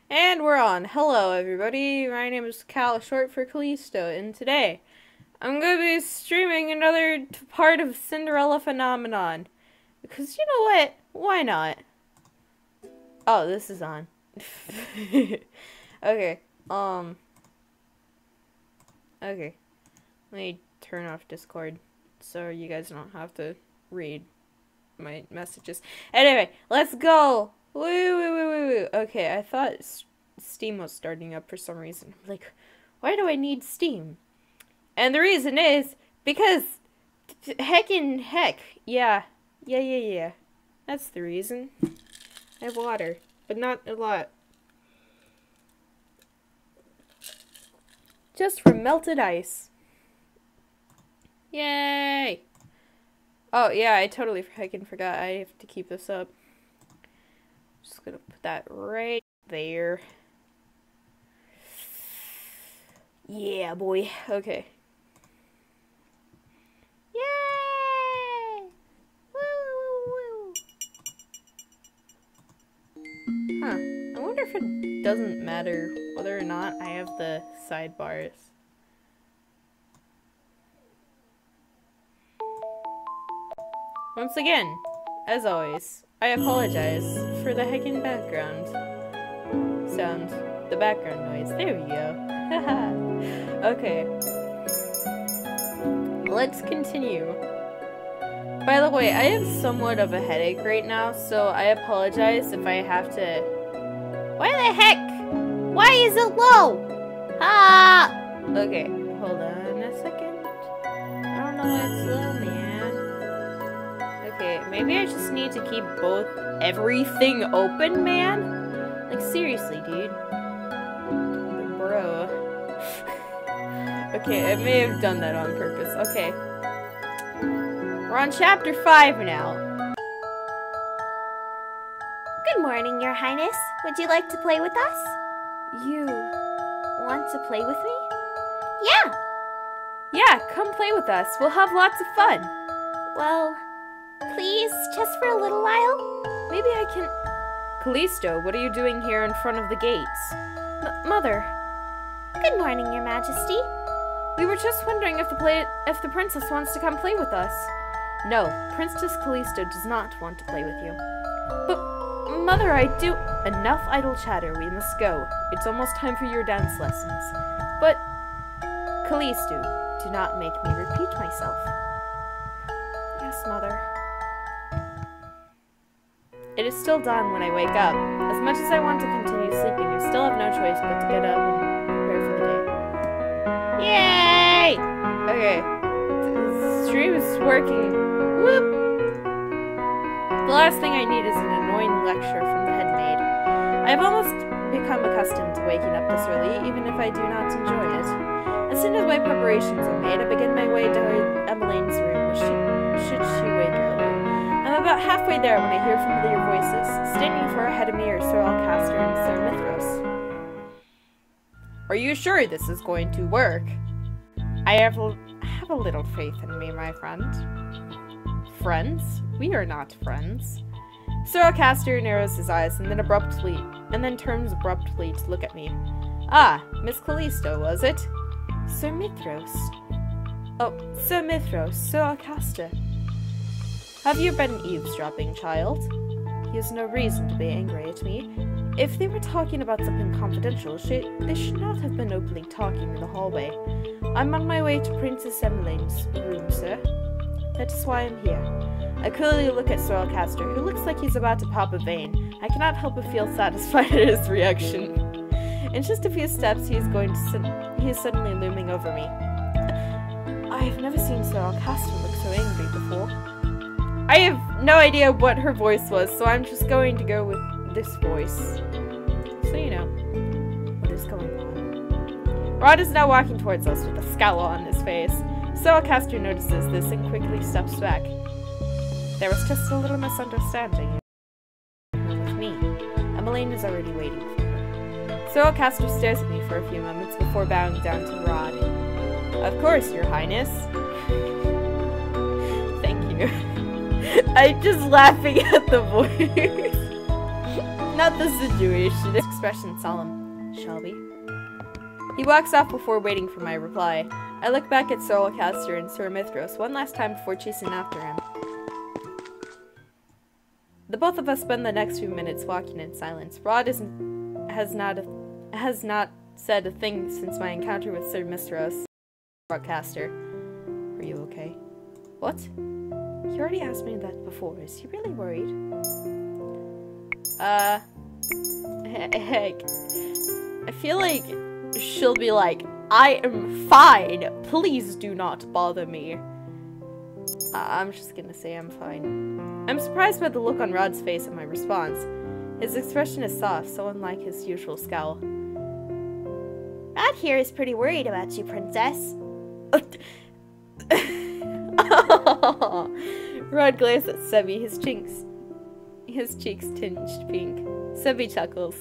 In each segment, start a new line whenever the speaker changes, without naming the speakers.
And we're on. Hello, everybody. My name is Cal, short for Calisto, and today I'm going to be streaming another part of Cinderella Phenomenon. Because you know what? Why not? Oh, this is on. Okay. Okay. Let me turn off Discord so you guys don't have to read my messages. Anyway, let's go! Woo. Okay, I thought Steam was starting up for some reason. I'm like, why do I need Steam? And the reason is because heck. Yeah. That's the reason. I have water, but not a lot. Just from melted ice. Yay! Oh, yeah, I totally freaking forgot. I have to keep this up. Just gonna put that right there. Yeah, boy. Okay. Yay! Woo! Huh. I wonder if it doesn't matter whether or not I have the sidebars. Once again, as always, I apologize for the heckin' background sound. The background noise. There we go. Okay. Let's continue. By the way, I have somewhat of a headache right now, so I apologize if I have to... Why the heck? Why is it low? Ah! Okay, hold on a second. I don't know why it's low, man. Okay, maybe I just need to keep everything open, man? Like, seriously, dude. Bro. Okay, I may have done that on purpose. Okay. We're on chapter 5 now.
Good morning, Your Highness. Would you like to play with us?
You want to play with me?
Yeah.
Yeah, come play with us. We'll have lots of fun.
Well, please, just for a little while?
Maybe I can... Calisto, what are you doing here in front of the gates? Mother.
Good morning, Your Majesty.
We were just wondering if the princess wants to come play with us. No, Princess Calisto does not want to play with you. But, Mother, I do... Enough idle chatter, we must go. It's almost time for your dance lessons. But, Calisto, do not make me repeat myself. Yes, Mother. It is still dawn when I wake up. As much as I want to continue sleeping, I still have no choice but to get up and prepare for the day. Yay! Okay. The stream is working. Whoop! The last thing I need is an annoying lecture from the head maid. I have almost become accustomed to waking up this early, even if I do not enjoy it. As soon as my preparations are made, I begin my way toward Emmeline's room, should she wake early. I'm about halfway there when I hear familiar voices. Standing far ahead of me are Sir Alcaster and Sir Mithros. Are you sure this is going to work? I have a little faith in me, my friend. Friends? We are not friends. Sir Alcaster narrows his eyes and then turns abruptly to look at me. Ah, Miss Calisto, was it? Sir Mithros. Oh, Sir Mithros, Sir Alcaster. Have you been eavesdropping, child? He has no reason to be angry at me. If they were talking about something confidential, they should not have been openly talking in the hallway. I'm on my way to Princess Emmeline's room, sir. That is why I'm here. I clearly look at Sir Alcaster, who looks like he's about to pop a vein. I cannot help but feel satisfied at his reaction. In just a few steps, he is suddenly looming over me. I have never seen Sir Alcaster look so angry before. I have no idea what her voice was, so I'm just going to go with this voice. So you know what is going on. Rod is now walking towards us with a scowl on his face. Sir Alcaster notices this and quickly steps back. There was just a little misunderstanding with me. Emmeline is already waiting for her. Sir Alcaster stares at me for a few moments before bowing down to Rod. Of course, Your Highness. Thank you. I'm just laughing at the voice. Not the situation. This expression solemn. Shall we? He walks off before waiting for my reply. I look back at Sarcasm and Sir Mithros one last time before chasing after him. The both of us spend the next few minutes walking in silence. Rod has not said a thing since my encounter with Sir Mithros. Broadcaster. Are you okay? What? He already asked me that before. Is he really worried? Heck. I feel like she'll be like, I am fine. Please do not bother me. I'm just gonna say I'm fine. I'm surprised by the look on Rod's face at my response. His expression is soft, so unlike his usual scowl.
Rod here is pretty worried about you, princess.
Rod glares at Sebby, his cheeks tinged pink. Sebby chuckles.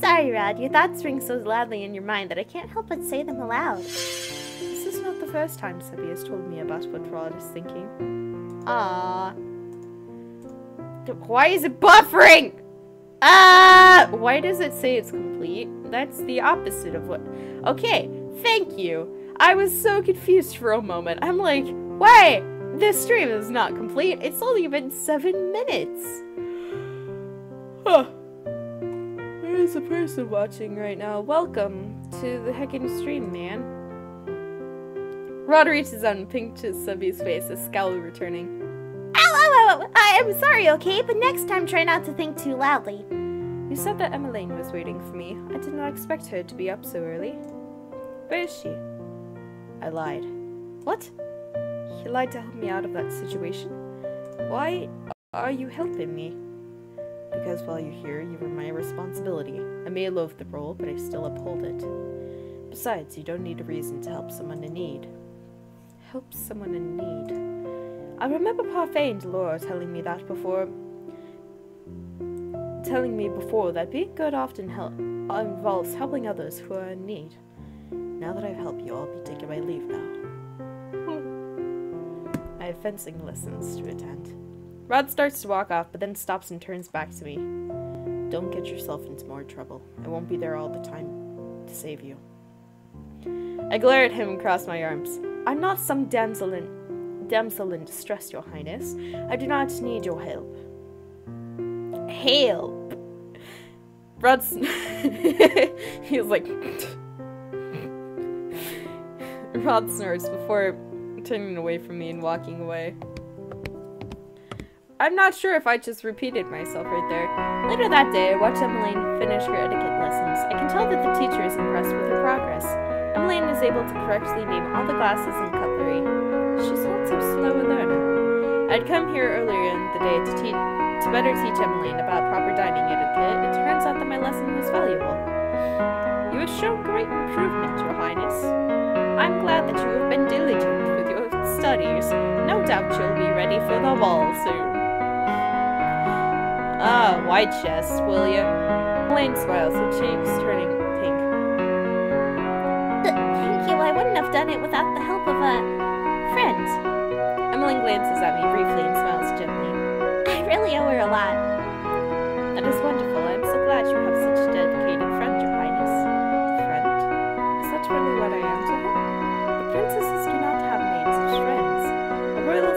Sorry, Rod, your thoughts ring so loudly in your mind that I can't help but say them aloud.
This is not the first time Sebby has told me about what Rod is thinking. Ah. Why is it buffering? Why does it say it's complete? That's the opposite of what... Okay, thank you. I was so confused for a moment. I'm like, wait, this stream is not complete. It's only been 7 minutes. Huh. There is a person watching right now. Welcome to the heckin' stream, man. Rod reaches out and pinches Sebby's face, a scowl returning.
Ow! I am sorry, okay? But next time try not to think too loudly.
You said that Emmeline was waiting for me. I did not expect her to be up so early. Where is she? I lied. What? You lied to help me out of that situation? Why are you helping me? Because while you're here, you were my responsibility. I may loathe the role, but I still uphold it. Besides, you don't need a reason to help someone in need. Help someone in need. I remember Parfait and Delora telling me before that being good often involves helping others who are in need. Now that I've helped you, I'll be taking my leave now. I have fencing lessons to attend. Rod starts to walk off, but then stops and turns back to me. Don't get yourself into more trouble. I won't be there all the time to save you. I glare at him and cross my arms. I'm not some damsel in distress, your highness. I do not need your help. Help! Rod's... He's like... Rod snorts before turning away from me and walking away. I'm not sure if I just repeated myself right there. Later that day, I watched Emmeline finish her etiquette lessons. I can tell that the teacher is impressed with her progress. Emmeline is able to correctly name all the glasses and cutlery. She's not so slow a learner. I'd come here earlier in the day to better teach Emmeline about proper dining etiquette. It turns out that my lesson was valuable. You have shown great improvement, your highness. I'm glad that you have been diligent with your studies. No doubt you'll be ready for the ball soon. Ah, white chest, will you? Elaine smiles, her cheeks turning pink.
Thank you, I wouldn't have done it without the help of a friend.
Emmeline glances at me briefly and smiles gently.
I really owe her a lot.
That is wonderful. I'm so glad you have such a dedicated friend, your highness. Friend? Is that really what I am to her? The princesses do not have maids as friends. A royal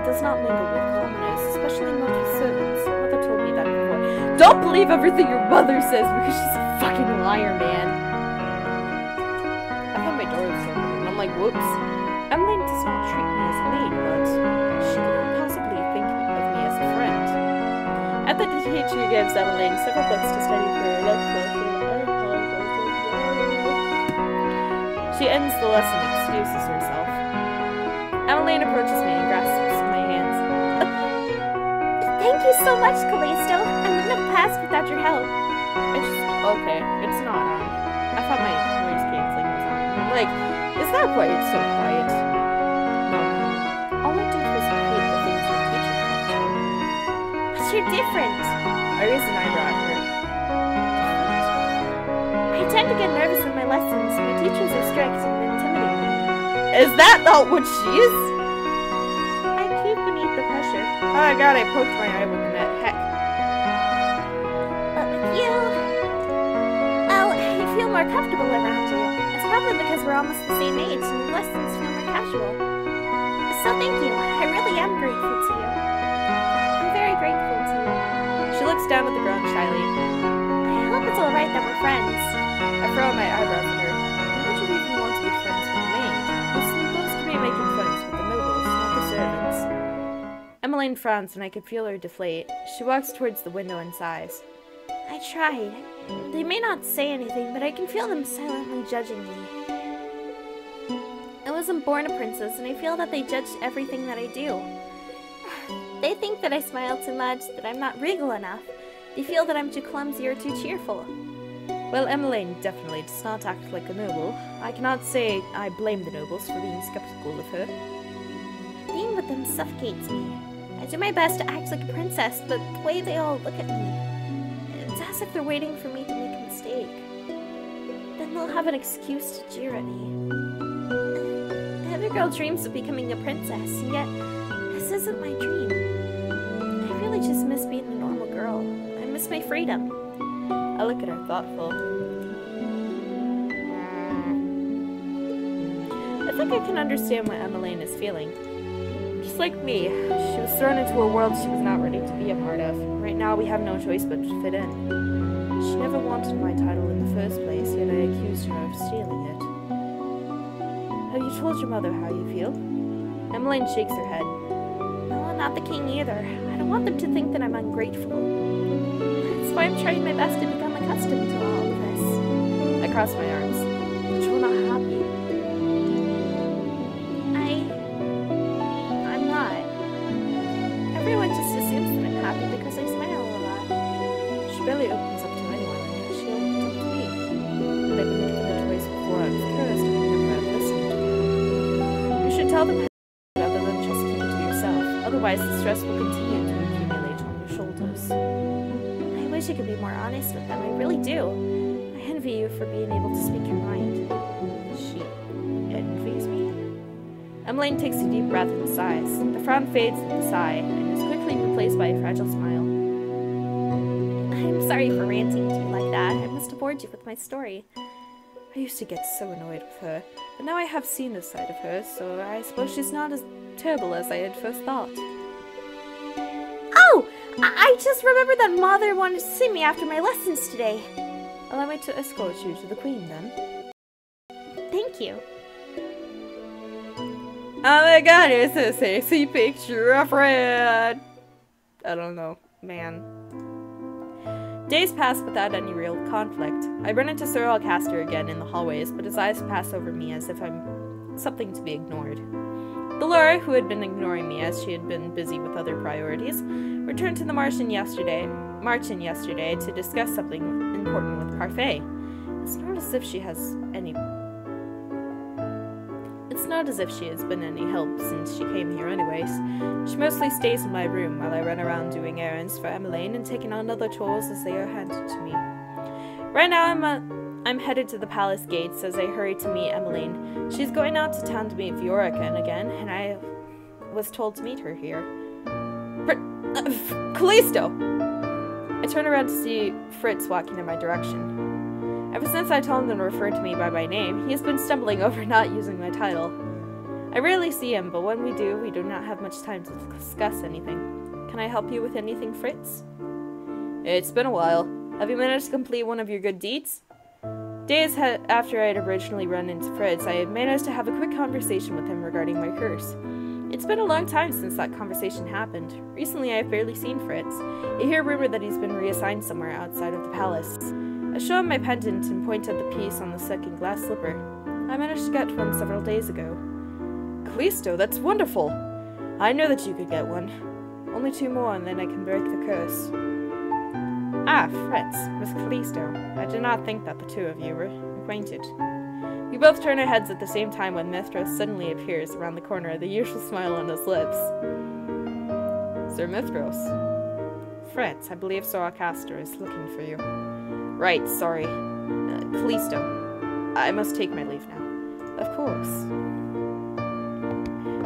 does not mingle with commoners, especially not with servants. Mother told me that before. Don't believe everything your mother says because she's a fucking liar, man. I found my door is open and I'm like, whoops. Emmeline does not treat me as a maid, but she cannot possibly think of me as a friend. After the teacher gives Emmeline several books to study for her she ends the lesson and excuses herself. Emmeline approaches me and grasps my hands.
Thank you so much, Calisto. I wouldn't have passed without your help.
It's okay. It's not on. I thought my noise canceling was on. I'm like, is that why it's so quiet? No. All I did was repeat the things your teacher taught me.
But you're different.
I raised an eyebrow at her.
I tend to get nervous in my lessons. My teachers are strict and intimidating.
Is that not what she is?
I keep beneath the pressure.
Oh my god, I poked my eye with the net. Heck.
But with more comfortable around you. It's probably because we're almost the same age and lessons feel more casual. So thank you. I really am grateful to you. I'm very grateful to you.
She looks down at the ground shyly.
I hope it's alright that we're friends.
I furrow my eyebrows at her. Why would you even want to be friends with the maid? We're supposed to be making friends with the nobles, not the servants. Emmeline frowns and I could feel her deflate. She walks towards the window and sighs.
I tried. They may not say anything, but I can feel them silently judging me. I wasn't born a princess, and I feel that they judge everything that I do. They think that I smile too much, that I'm not regal enough. They feel that I'm too clumsy or too cheerful.
Well, Emmeline definitely does not act like a noble. I cannot say I blame the nobles for being skeptical of her.
Being with them suffocates me. I do my best to act like a princess, but the way they all look at me, it's as if they're waiting for me to make a mistake. Then they'll have an excuse to jeer at me. Every girl dreams of becoming a princess, and yet this isn't my dream. I really just miss being a normal girl. I miss my freedom.
I look at her thoughtful. I think I can understand what Emmeline is feeling. Just like me, she was thrown into a world she was not ready to be a part of. Right now we have no choice but to fit in. She never wanted my title in the first place, yet I accused her of stealing it. Have you told your mother how you feel? Emmeline shakes her head.
No, not the king either. I don't want them to think that I'm ungrateful. That's why I'm trying my best to become accustomed to all of this.
I cross my arms. But you are not happy.
I'm not. Everyone just assumes that I'm happy because I smile a lot.
She barely opens up to anyone, and yet she opens up to me. But I've been given the choice before. I was curious to never have listened to her. You should tell them rather than just keep it to yourself. Otherwise, the stress will continue to accumulate on your shoulders.
I wish I could be more honest with them. I really do. I envy you for being able to speak your mind.
She envies me? Emmeline takes a deep breath and sighs. The frown fades with the sigh, and is quickly replaced by a fragile smile.
I'm sorry for ranting to you like that. I must have bored you with my story.
I used to get so annoyed with her, but now I have seen this side of her, so I suppose she's not as terrible as I had first thought.
Oh! I just remembered that Mother wanted to see me after my lessons today.
Allow me to escort you to the Queen, then.
Thank you.
Oh my god, it's a sexy picture of Red! I don't know, man. Days pass without any real conflict. I run into Sir Alcaster again in the hallways, but his eyes pass over me as if I'm something to be ignored. Delora, who had been ignoring me as she had been busy with other priorities, returned to the Marchen yesterday to discuss something important with Parfait. It's not as if she has been any help since she came here anyways. She mostly stays in my room while I run around doing errands for Emmeline and taking on other chores as they are handed to me. Right now I'm headed to the palace gates as I hurry to meet Emmeline. She's going out to town to meet Viorica again, and I was told to meet her here. Calisto! I turn around to see Fritz walking in my direction. Ever since I told him to refer to me by my name, he has been stumbling over not using my title. I rarely see him, but when we do not have much time to discuss anything. Can I help you with anything, Fritz? It's been a while. Have you managed to complete one of your good deeds? Days after I had originally run into Fritz, I had managed to have a quick conversation with him regarding my curse. It's been a long time since that conversation happened. Recently, I have barely seen Fritz. I hear rumor that he's been reassigned somewhere outside of the palace. I show him my pendant and point at the piece on the second glass slipper. I managed to get one several days ago. Calisto, that's wonderful! I know that you could get one. Only 2 more and then I can break the curse. Ah, Fritz, Miss Calisto. I did not think that the 2 of you were acquainted. We both turn our heads at the same time when Mithras suddenly appears around the corner, the usual smile on his lips. Sir Mithras. Fritz, I believe Sir Alcaster is looking for you. Right, sorry. Calisto. I must take my leave now. Of course.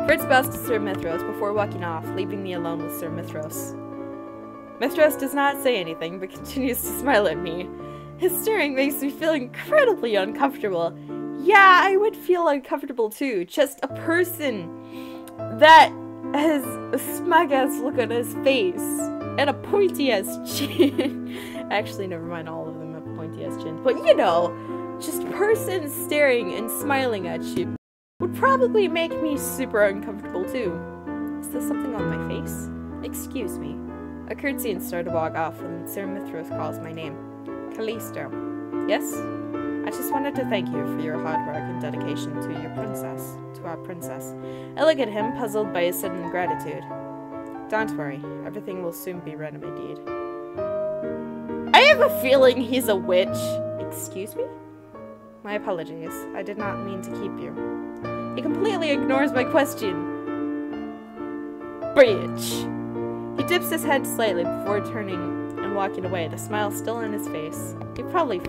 Fritz bows to Sir Mithras before walking off, leaving me alone with Sir Mithras. Mithras does not say anything, but continues to smile at me. His staring makes me feel incredibly uncomfortable. Yeah, I would feel uncomfortable too. Just a person that has a smug-ass look on his face and a pointy-ass chin. Actually, never mind, all of them have pointy-ass chins. But you know, just a person staring and smiling at you would probably make me super uncomfortable too. Is there something on my face? Excuse me. I curtsy and start to walk off when Sir Mithras calls my name. Calisto. Yes? I just wanted to thank you for your hard work and dedication to our princess. I look at him, puzzled by his sudden gratitude. Don't worry, everything will soon be remedied. I have a feeling he's a witch. Excuse me? My apologies. I did not mean to keep you. He completely ignores my question. Bitch. He dips his head slightly before turning and walking away, the smile still on his face. He probably...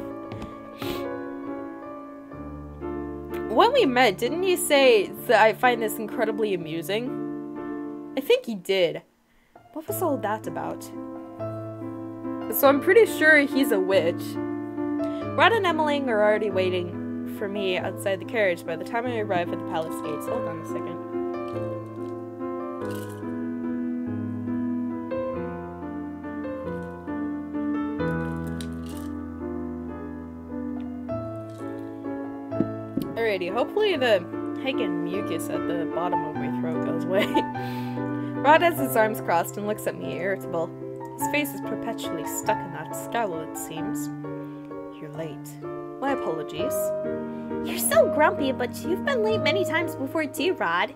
When we met, didn't you say that I find this incredibly amusing? I think he did. What was all that about? So I'm pretty sure he's a witch. Rod and Emmeline are already waiting for me outside the carriage by the time I arrive at the palace gates. Hold on a second. Alrighty, hopefully the hanging mucus at the bottom of my throat goes away. Rod has his arms crossed and looks at me, irritable. His face is perpetually stuck in that scowl, it seems. You're late. My apologies.
You're so grumpy, but you've been late many times before too, Rod.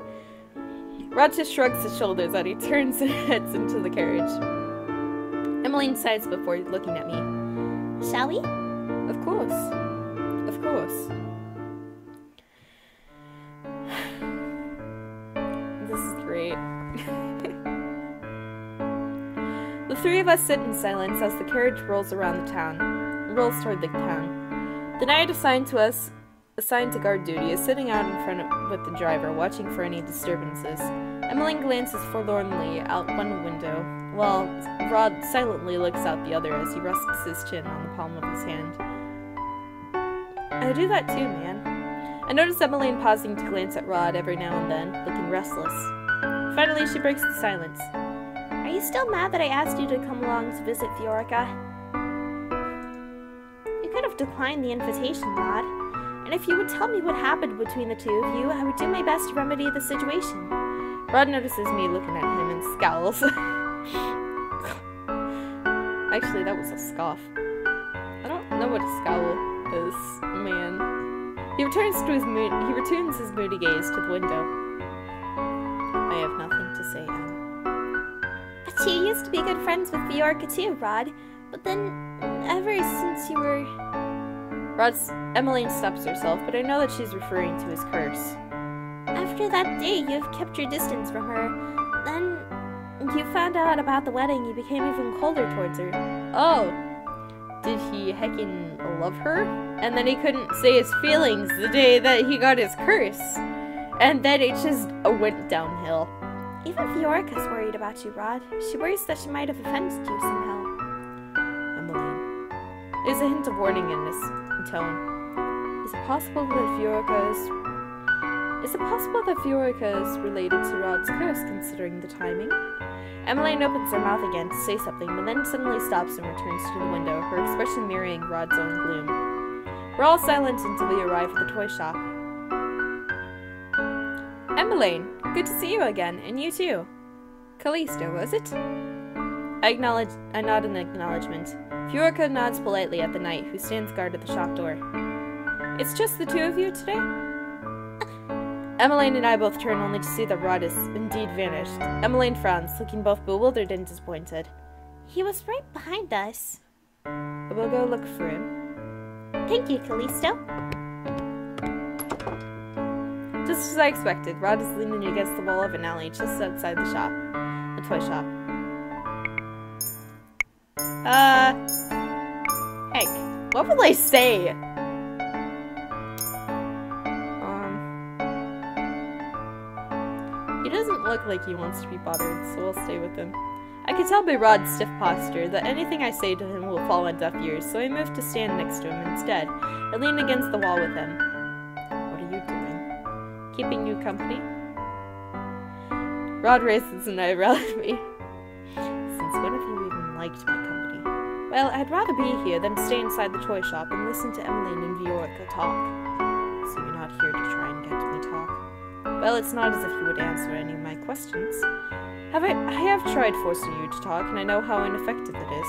Rod just shrugs his shoulders and he turns and heads into the carriage. Emmeline sighs before looking at me.
Shall we?
Of course. Of course. This is great. The three of us sit in silence as the carriage rolls toward the town. The knight assigned to guard duty is sitting out in front with the driver, watching for any disturbances. Emmeline glances forlornly out one window, while Rod silently looks out the other as he rests his chin on the palm of his hand. I do that too, man. I notice Emmeline pausing to glance at Rod every now and then, looking restless. Finally, she breaks the silence.
Are you still mad that I asked you to come along to visit Fiorca? You could have declined the invitation, Rod. And if you would tell me what happened between the two of you, I would do my best to remedy the situation.
Rod notices me looking at him and scowls. Actually, that was a scoff. I don't know what a scowl is, man. He returns his moody gaze to the window. I have nothing to say, Em.
But you used to be good friends with Fiorca too, Rod. But then, ever since you were...
Emmeline stops herself, but I know that she's referring to his curse.
After that day, you've kept your distance from her. Then, you found out about the wedding, you became even colder towards her.
Oh, did he heckin' love her? And then he couldn't say his feelings the day that he got his curse. And then it just went downhill.
Even Fiorca's worried about you, Rod. She worries that she might have offended you somehow.
Emmeline. There's a hint of warning in his tone. Is it possible that Fiorca is related to Rod's curse, considering the timing? Emmeline opens her mouth again to say something, but then suddenly stops and returns to the window, her expression mirroring Rod's own gloom. We're all silent until we arrive at the toy shop. Emmeline, good to see you again, and you too. Calisto, was it? I nod in acknowledgement. Fiorca nods politely at the knight, who stands guard at the shop door. It's just the two of you today? Emmeline and I both turn only to see that Rod is indeed vanished. Emmeline frowns, looking both bewildered and disappointed.
He was right behind us.
I will go look for him.
Thank you, Calisto.
Just as I expected, Rod is leaning against the wall of an alley just outside the shop. The toy shop. Heck, what will I say? He doesn't look like he wants to be bothered, so I'll stay with him. I could tell by Rod's stiff posture that anything I say to him will fall on deaf ears, so I moved to stand next to him instead. I leaned against the wall with him. What are you doing? Keeping you company? Rod raises an eyebrow at me. Since when have you even liked my company? Well, I'd rather be here than stay inside the toy shop and listen to Emmeline and Viorica talk. So you're not here to try and get me talk? Well, it's not as if you would answer any of my questions. I have tried forcing you to talk, and I know how ineffective it is.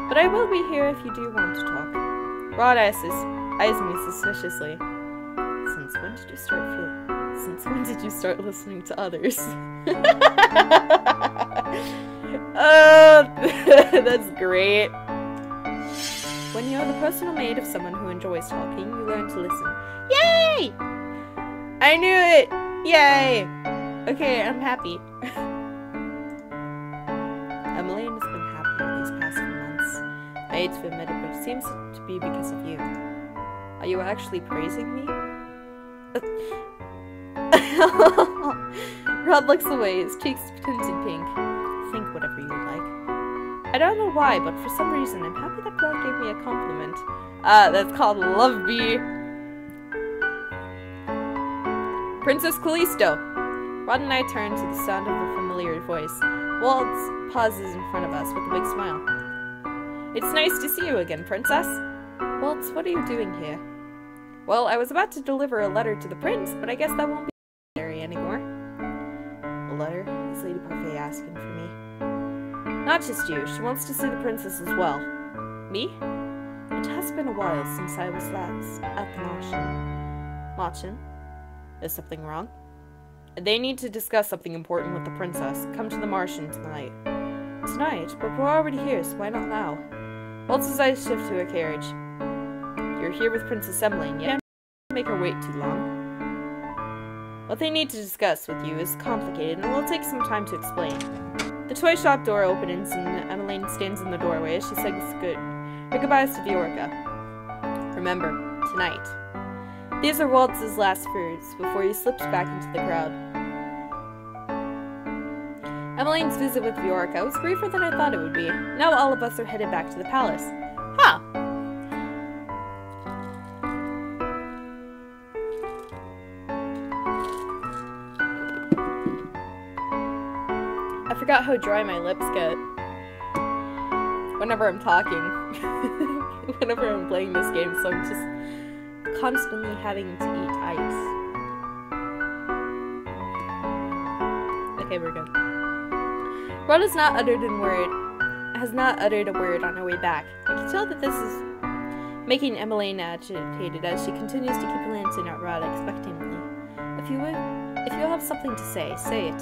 But I will be here if you do want to talk. Rod eyes me suspiciously. Since when did you start listening to others? Oh, that's great. When you're the personal maid of someone who enjoys talking, you learn to listen. Yay! I knew it! Yay! Okay, I'm happy. Emmeline has been happier these past few months. I hate to admit it, but it seems to be because of you. Are you actually praising me? Rod looks away, his cheeks tinted pink. Think whatever you like. I don't know why, but for some reason I'm happy that Rod gave me a compliment. That's called love bee. Princess Calisto! Rod and I turn to the sound of a familiar voice. Waltz pauses in front of us with a big smile. It's nice to see you again, Princess. Waltz, what are you doing here? Well, I was about to deliver a letter to the prince, but I guess that won't be necessary anymore. A letter? Is Lady Parfait asking for me? Not just you, she wants to see the princess as well. Me? It has been a while since I was last at the Martian. Martian? Is something wrong? They need to discuss something important with the princess. Come to the Martian tonight. Tonight? But we're already here, so why not now? Waltz's eyes shift to a carriage. You're here with Princess Emmeline, yet can't make her wait too long. What they need to discuss with you is complicated, and will take some time to explain. The toy shop door opens, and Emmeline stands in the doorway as she says her goodbyes to Viorica. Remember, tonight. These are Waltz's last words before he slips back into the crowd. Emmeline's visit with Viorica was briefer than I thought it would be. Now all of us are headed back to the palace. Huh! I forgot how dry my lips get whenever I'm talking. Whenever I'm playing this game, so I'm just constantly having to eat ice. Okay, we're good. Rod has not uttered a word on her way back. I can tell that this is making Emmeline agitated as she continues to keep glancing at Rod expectantly. If you have something to say, say it.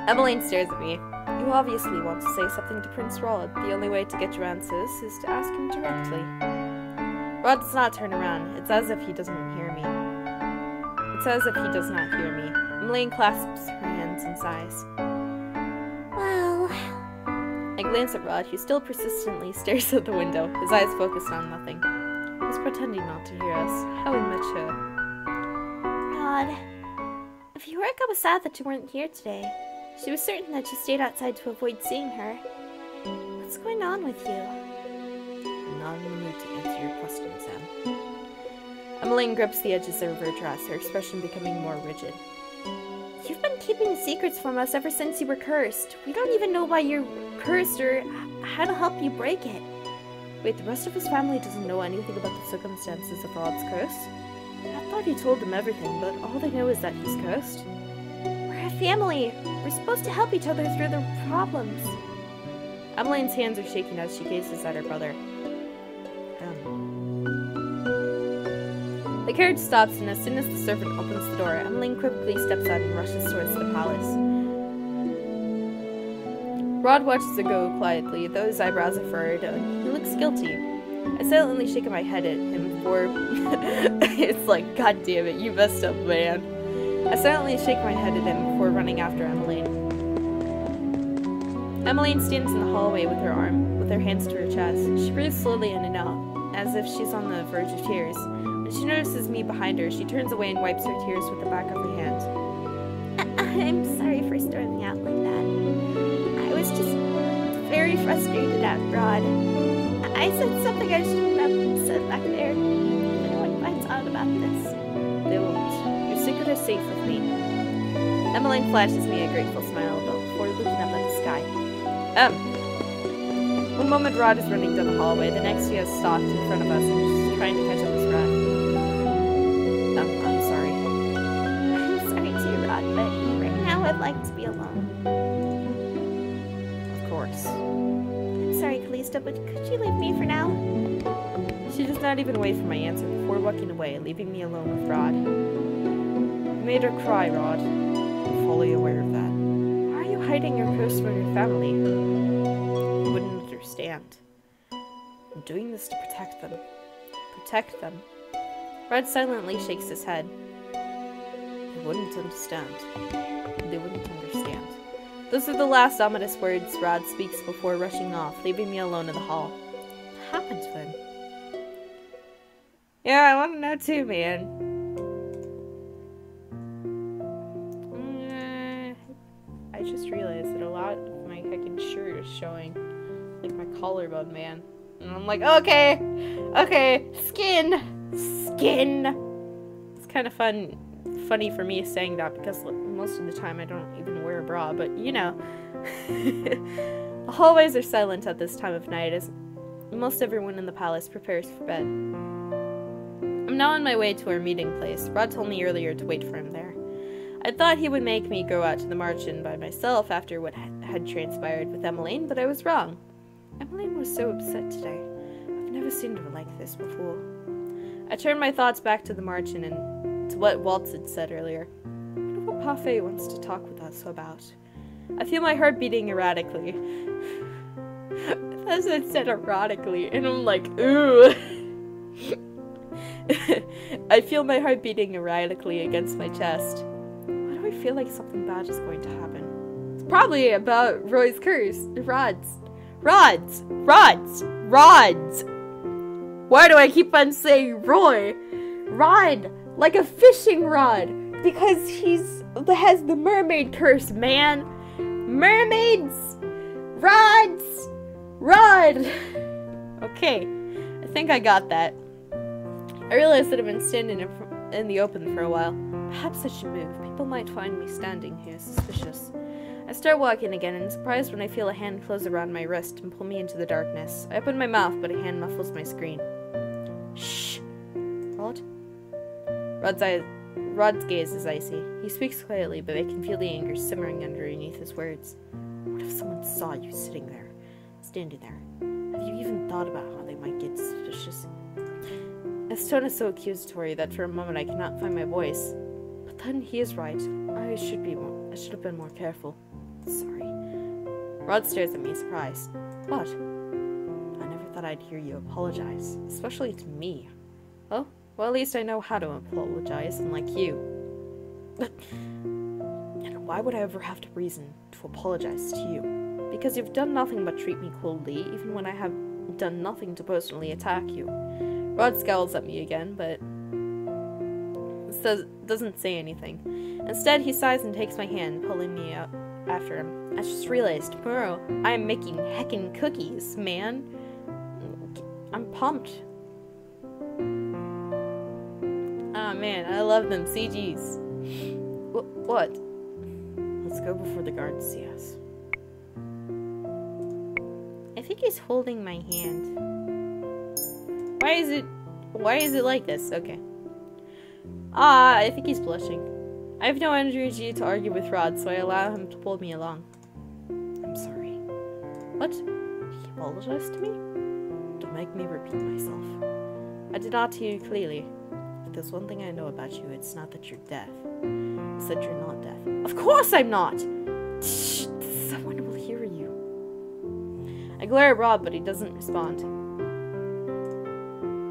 Emmeline stares at me. You obviously want to say something to Prince Rod. The only way to get your answers is to ask him directly. Rod does not turn around. It's as if he doesn't hear me. It's as if he does not hear me. Emmeline clasps her hands and sighs.
Well...
I glance at Rod, who still persistently stares at the window, his eyes focused on nothing. He's pretending not to hear us. How immature.
Rod... Viorica was sad that you weren't here today. She was certain that you stayed outside to avoid seeing her. What's going on with you?
I'm not in the mood to answer your questions, Em. Emmeline grips the edges of her dress, her expression becoming more rigid.
You've been keeping secrets from us ever since you were cursed. We don't even know why you're cursed or how to help you break it.
Wait, the rest of his family doesn't know anything about the circumstances of Rod's curse? I thought he told them everything, but all they know is that he's cursed.
We're a family. We're supposed to help each other through the problems.
Emmeline's hands are shaking as she gazes at her brother. The carriage stops, and as soon as the servant opens the door, Emmeline quickly steps out and rushes towards the palace. Rod watches her go quietly, though his eyebrows are furrowed, and he looks guilty. I silently shake my head at him before... It's like, God damn it, you messed up, man. I silently shake my head at him before running after Emmeline. Emmeline stands in the hallway with her hands to her chest. She breathes slowly in and out, as if she's on the verge of tears. When she notices me behind her, she turns away and wipes her tears with the back of her hand.
I'm sorry for storming out like that. very frustrated at Rod. I said something I shouldn't have said back there. If anyone finds out about this,
They won't. Your secret is safe with me. Emmeline flashes me a grateful smile before looking up at the sky. One moment Rod is running down the hallway, the next he has stopped in front of us and is trying to catch up his breath. I'm sorry.
I'm sorry too, Rod, but right now I'd like to be alone.
Of course.
I'm sorry, Calisto, but could you leave me for now?
She does not even wait for my answer before walking away, leaving me alone with Rod. You made her cry, Rod. I'm fully aware of that. Why are you hiding your curse from your family? You wouldn't understand. I'm doing this to protect them. Protect them. Rod silently shakes his head. They wouldn't understand. They wouldn't understand. Those are the last ominous words Rod speaks before rushing off, leaving me alone in the hall. What happened to him? Yeah, I want to know too, man. I just realized that a lot of my heckin' shirt is showing, like, my collarbone, man. And I'm like, okay, skin. It's kind of funny for me saying that because most of the time I don't even wear a bra, but you know. The hallways are silent at this time of night as most everyone in the palace prepares for bed. I'm now on my way to our meeting place. Rod told me earlier to wait for him there. I thought he would make me go out to the march-in by myself after what had transpired with Emmeline, but I was wrong. Emmeline was so upset today. I've never seen her like this before. I turned my thoughts back to the march-in and to what Waltz had said earlier. I wonder what Parfait wants to talk with us about. I feel my heart beating erratically. That's what it said erratically, and I'm like, ooh. I feel my heart beating erratically against my chest. Why do I feel like something bad is going to happen? It's probably about Roy's curse. Rods. Why do I keep on saying Roy? Rod, like a fishing rod, because has the mermaid curse, man. Mermaids, Rod. Okay, I think I got that. I realized that I've been standing in the open for a while. Perhaps I should move. People might find me standing here suspicious. I start walking again and am surprised when I feel a hand close around my wrist and pull me into the darkness. I open my mouth, but a hand muffles my screen. Shh! Rod? Rod's gaze is icy. He speaks quietly, but I can feel the anger simmering underneath his words. What if someone saw you sitting there, standing there? Have you even thought about how they might get suspicious? His tone is so accusatory that for a moment I cannot find my voice. But then he is right. I should have been more careful. Sorry. Rod stares at me, surprised. What? I never thought I'd hear you apologize, especially to me. Oh, well, at least I know how to apologize, unlike you. And why would I ever have to reason to apologize to you? Because you've done nothing but treat me coldly, even when I have done nothing to personally attack you. Rod scowls at me again, but doesn't say anything. Instead, he sighs and takes my hand, pulling me out after him. I just realized, tomorrow, I'm making heckin' cookies, man. I'm pumped. Ah, man, I love them CGs. What? Let's go before the guards see us. I think he's holding my hand. Why is it like this? Okay. Ah, I think he's blushing. I have no energy to argue with Rod, so I allow him to pull me along. I'm sorry. What? He apologized to me? Don't make me repeat myself. I did not hear you clearly. If there's one thing I know about you, it's not that you're deaf. It's that you're not deaf. Of course I'm not! Shh, someone will hear you. I glare at Rod, but he doesn't respond.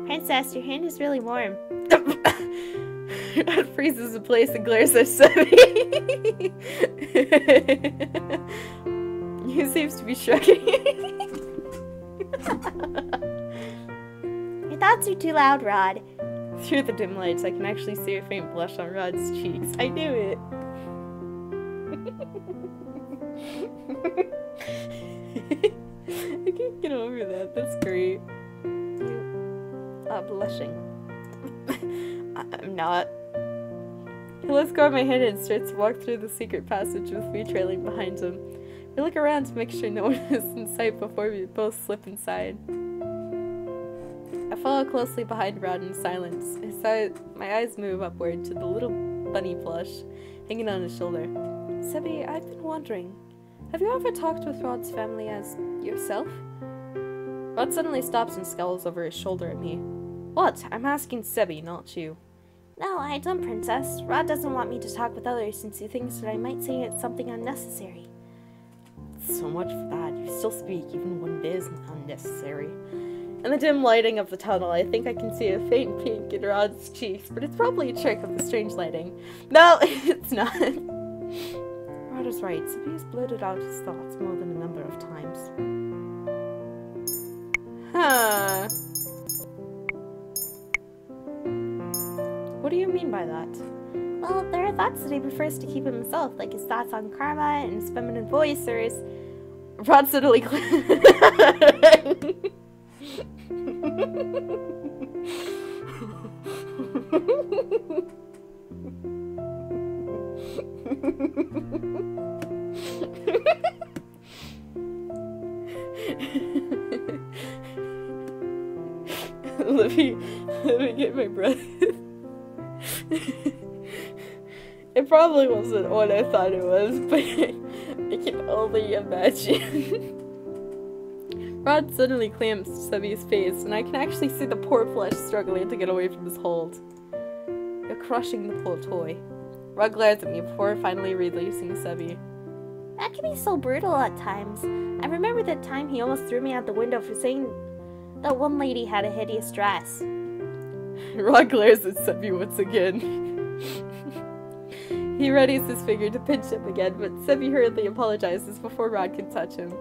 Princess, your hand is really warm.
Rod freezes in place and glares at Sebby. He seems to be shrugging.
Your thoughts are too loud, Rod.
Through the dim lights, I can actually see a faint blush on Rod's cheeks. I knew it. stop blushing. I'm not. He lets go of my hand and starts to walk through the secret passage with me trailing behind him. We look around to make sure no one is in sight before we both slip inside. I follow closely behind Rod in silence. My eyes move upward to the little bunny plush hanging on his shoulder. Sebi, I've been wondering, have you ever talked with Rod's family as yourself? Rod suddenly stops and scowls over his shoulder at me. What? I'm asking Sebi, not you.
No, I don't, Princess. Rod doesn't want me to talk with others since he thinks that I might say something unnecessary.
So much for that. You still speak even when it is unnecessary. In the dim lighting of the tunnel, I think I can see a faint pink in Rod's cheeks, but it's probably a trick of the strange lighting. No, it's not. Rod is right. Sebi has blurted out his thoughts more than a number of times. Huh. What do you mean by that?
Well, there are thoughts that he prefers to keep himself, like his thoughts on karma and his feminine voice, or his...
Rod suddenly let me get my breath. It probably wasn't what I thought it was, but I can only imagine. Rod suddenly clamps Sebi's face, and I can actually see the poor flesh struggling to get away from his hold. You're crushing the poor toy. Rod glares at me before finally releasing Sebi.
That can be so brutal at times. I remember that time he almost threw me out the window for saying that one lady had a hideous dress.
Rod glares at Sebi once again. He readies his finger to pinch him again, but Sebi hurriedly apologizes before Rod can touch him.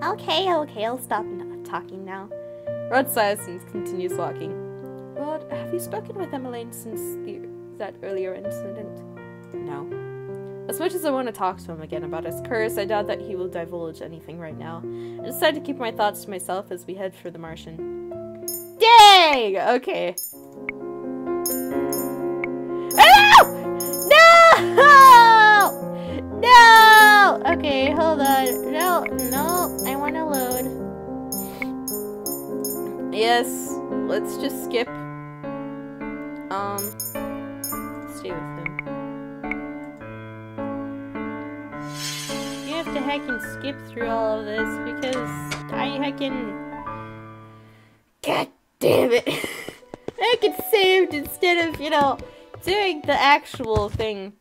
Okay, I'll stop talking now.
Rod sighs and continues walking. Rod, have you spoken with Emmeline since that earlier incident? No. As much as I want to talk to him again about his curse, I doubt that he will divulge anything right now. I decide to keep my thoughts to myself as we head for the Martian. Dang! Okay.
No! Okay, hold on. No, I want to load.
Yes, let's just skip. Stay with him. You have to heckin' skip through all of this because I heckin'... God damn it! I get saved instead of, doing the actual thing.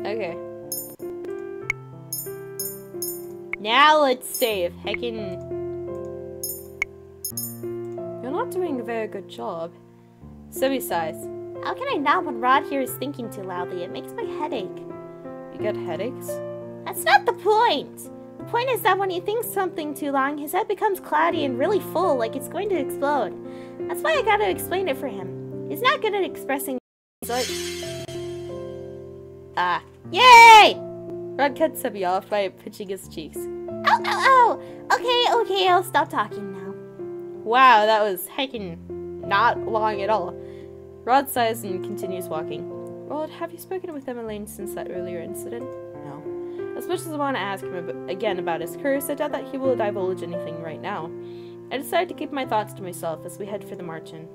Okay. Now let's save. Heckin'. You're not doing a very good job. Sebi sighs.
How can I not when Rod here is thinking too loudly? It makes my head ache.
You get headaches?
That's not the point! The point is that when he thinks something too long, his head becomes cloudy and really full, like it's going to explode. That's why I gotta explain it for him. He's not good at expressing... Yay!
Rod cuts Sebi off by pinching his cheeks.
Ow! Okay, I'll stop talking now.
Wow, that was heckin' not long at all. Rod sighs and continues walking. Rod, have you spoken with Emmeline since that earlier incident? No. As much as I want to ask him again about his curse, I doubt that he will divulge anything right now. I decide to keep my thoughts to myself as we head for the Martian.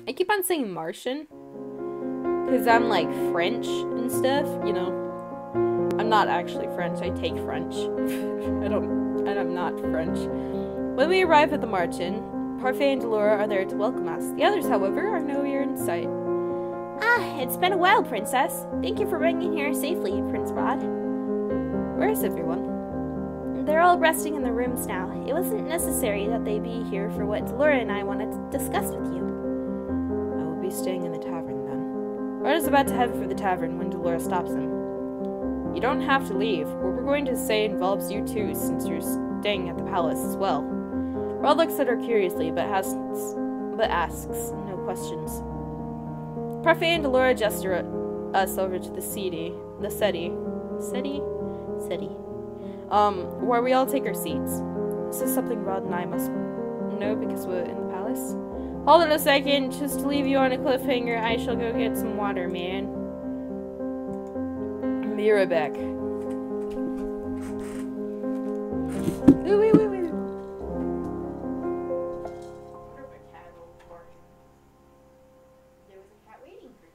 I keep on saying Martian because I'm like French and stuff, I'm not actually French, I take French. I'm not French. When we arrive at the Martian, Parfait and Delora are there to welcome us. The others, however, are nowhere in sight.
It's been a while, Princess. Thank you for bringing here safely, Prince Rod.
Where is everyone?
They're all resting in their rooms now. It wasn't necessary that they be here for what Delora and I wanted to discuss with you.
I will be staying in the tavern then. Rod is about to head for the tavern when Delora stops him. You don't have to leave. What we're going to say involves you too, since you're staying at the palace as well. Rod looks at her curiously, but asks no questions. Parfait and Delora gesture us over to the settee. Where we all take our seats. This is something Rod and I must know because we're in the palace. Hold on a second, just to leave you on a cliffhanger, I shall go get some water, man. Be right back. Ooh, wait. There was a cat waiting for you.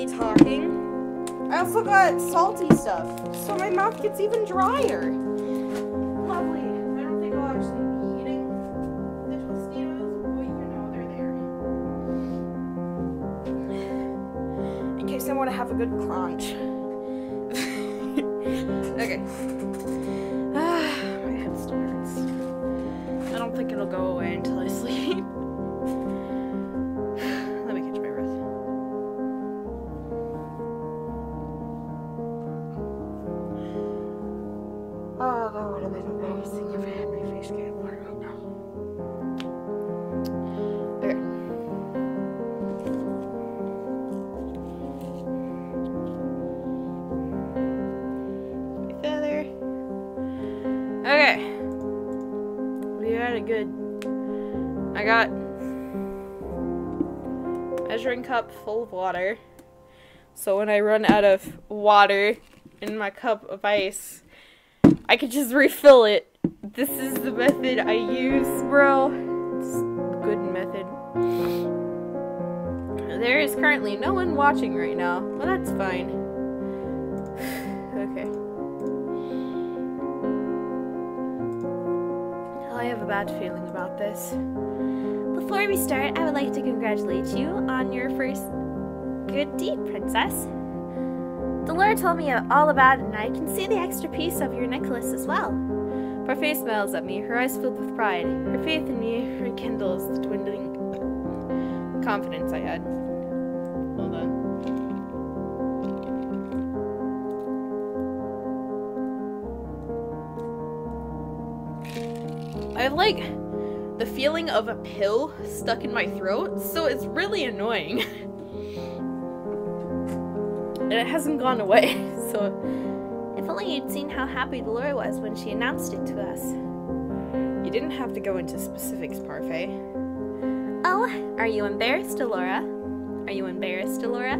me talking. I also got salty stuff, so my mouth gets even drier. Lovely. I don't think I'll actually be eating the Tostitos, but you know they're there. In case I want to have a good crunch. Okay. My head still hurts. I don't think it'll go away until I sleep. Let me catch my breath. Oh, that would have been embarrassing if I had my face get water right now. Okay. My feather. Okay. We got it good. I got a measuring cup full of water. So when I run out of water in my cup of ice, I could just refill it. This is the method I use, bro. It's a good method. There is currently no one watching right now, but that's fine. Okay. I have a bad feeling about this.
Before we start, I would like to congratulate you on your first good deed, Princess. Delora told me all about it, and I can see the extra piece of your necklace as well.
Parfait smiles at me, her eyes filled with pride. Her faith in me rekindles the dwindling confidence I had. Hold on. I have, like, the feeling of a pill stuck in my throat, so it's really annoying. And it hasn't gone away, so...
If only you'd seen how happy Delora was when she announced it to us.
You didn't have to go into specifics, Parfait.
Oh, are you embarrassed, Delora? Are you embarrassed, Delora?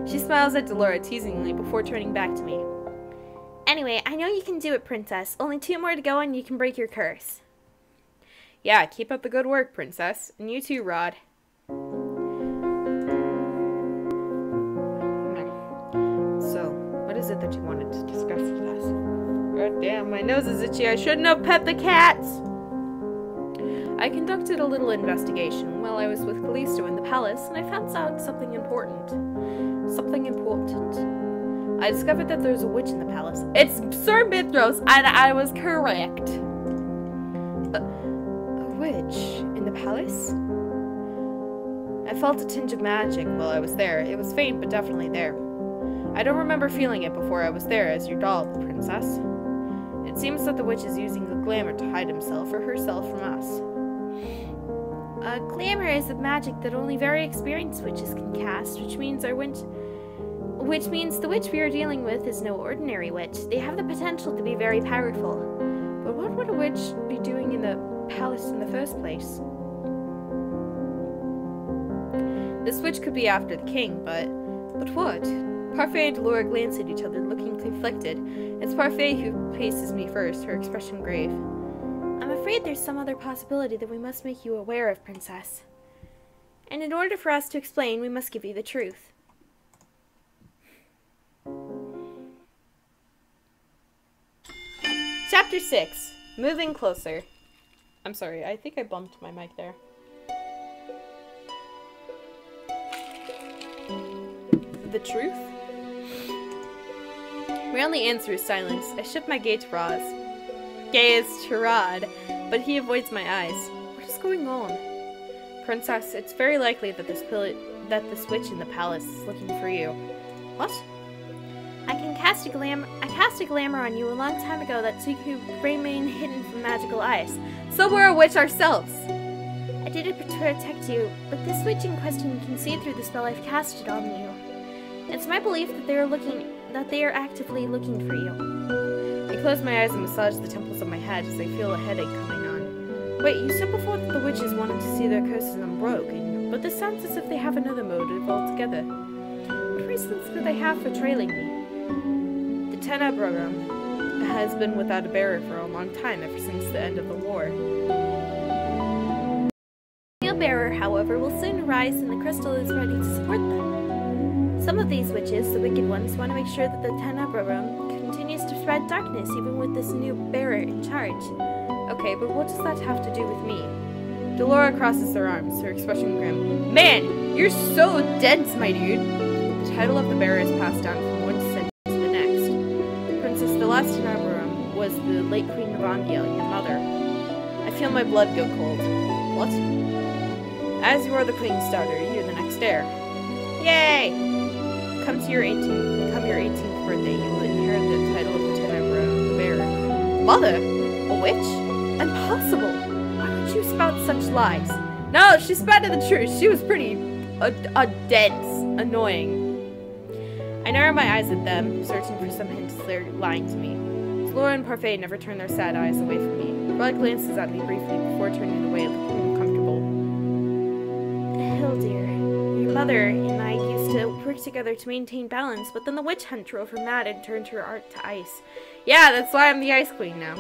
She smiles at Delora teasingly before turning back to me.
Anyway, I know you can do it, Princess. Only 2 more to go and you can break your curse.
Yeah, keep up the good work, Princess. And you too, Rod. So, what is it that you wanted to discuss with us? God damn, my nose is itchy. I shouldn't have pet the cats! I conducted a little investigation while I was with Calisto in the palace, and I found out something important. Something important. I discovered that there's a witch in the palace. It's Sir Mithros, and I was correct. A witch in the palace? I felt a tinge of magic while I was there. It was faint, but definitely there. I don't remember feeling it before I was there as your doll, Princess. It seems that the witch is using the glamour to hide himself or herself from us.
Glamour is a magic that only very experienced witches can cast, which means the witch we are dealing with is no ordinary witch. They have the potential to be very powerful.
But what would a witch be doing in the palace in the first place? This witch could be after the king, but what? Parfait and Delora glance at each other, looking conflicted. It's Parfait who faces me first, her expression grave.
I'm afraid there's some other possibility that we must make you aware of, Princess. And in order for us to explain, we must give you the truth.
Chapter 6. Moving closer. I'm sorry, I think I bumped my mic there. The truth? My only answer is silence. I shift my gaze to Rod, but he avoids my eyes. What is going on? Princess, it's very likely that this witch in the palace is looking for you. What?
I cast a glamour on you a long time ago so you could remain hidden from magical eyes.
So we're a witch ourselves!
I did it to protect you, but this witch in question can see through the spell I've casted on you. It's my belief that they are actively looking for you.
I close my eyes and massage the temples of my head as I feel a headache coming on. Wait, you said before that the witches wanted to see their curses unbroken, but this sounds as if they have another motive altogether. What reasons do they have for trailing me? The Tena program has been without a bearer for a long time, ever since the end of the war.
A bearer, however, will soon arise and the crystal is ready to support them. Some of these witches, the wicked ones, want to make sure that the Tenebra Realm continues to spread darkness even with this new bearer in charge.
Okay, but what does that have to do with me? Delora crosses her arms, her expression grim. Man, you're so dense, my dude! The title of the bearer is passed down from one descendant to the next. Princess, the last Tenebra Realm was the late Queen of Angiel, your mother. I feel my blood go cold. What? As you are the Queen's daughter, you're the next heir. Yay! Come your 18th birthday, you will inherit the title of the Tenebra bearer. Mother? A witch? Impossible! Why would you spout such lies? No, she spouted the truth. She was pretty dense, annoying. I narrow my eyes at them, searching for some hints they're lying to me. Delora and Parfait never turn their sad eyes away from me. Rod glances at me briefly before turning away, looking uncomfortable.
Hildir, your mother and I used to work together to maintain balance, but then the witch hunt drove her mad and turned her art to ice.
Yeah, that's why I'm the Ice Queen now.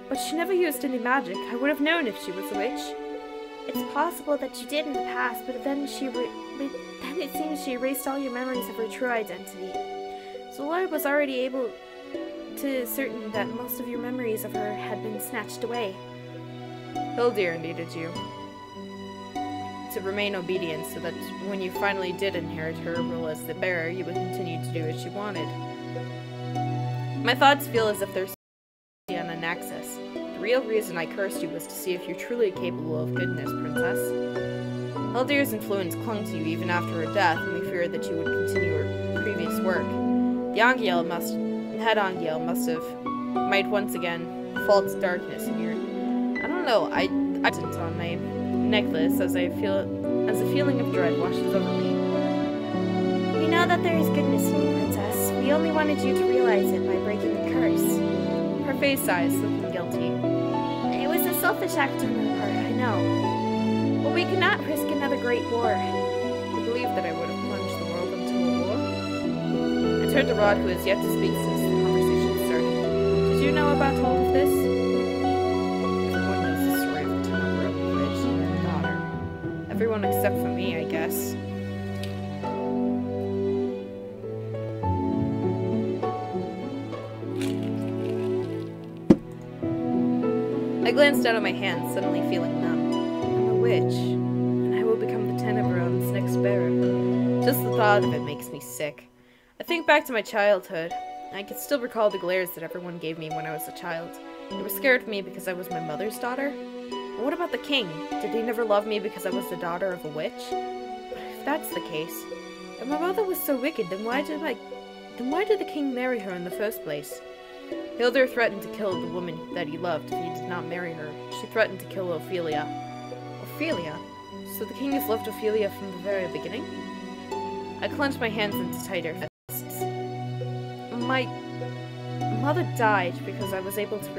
But she never used any magic. I would have known if she was a witch. It's possible that she did in the past, but then it seems she erased all your memories of her true identity. So Lord was already able to certain that most of your memories of her had been snatched away.
Hildir needed you to remain obedient so that when you finally did inherit her role as the bearer, you would continue to do as she wanted. My thoughts feel as if they're on an axis. The real reason I cursed you was to see if you're truly capable of goodness, Princess. Hildir's influence clung to you even after her death, and we feared that you would continue her previous work. The head Angiel must have might once again fall to darkness in your... I don't know, I didn't on my necklace as a feeling of dread washes over me.
We know that there is goodness in you, Princess. We only wanted you to realize it by breaking the curse.
Her face sighs, looking guilty.
It was a selfish act on our part, I know. But we could not risk another great war.
You believe that I would have plunged the world into a war? I turned to Rod, who has yet to speak since the conversation started. Did you know about all of this? Everyone knows the story of the Tenebra Witch and her daughter. Everyone except for me, I guess. I glanced down at my hands, suddenly feeling numb. I'm a witch, and I will become the Tenebron's next bearer. Just the thought of it makes me sick. I think back to my childhood. I can still recall the glares that everyone gave me when I was a child. They were scared of me because I was my mother's daughter. And what about the king? Did he never love me because I was the daughter of a witch? But if that's the case, if my mother was so wicked, then why did the king marry her in the first place? Hildir threatened to kill the woman that he loved if he did not marry her. She threatened to kill Ophelia. Ophelia? So the king has loved Ophelia from the very beginning? I clenched my hands into tighter fists. My mother died because I was able to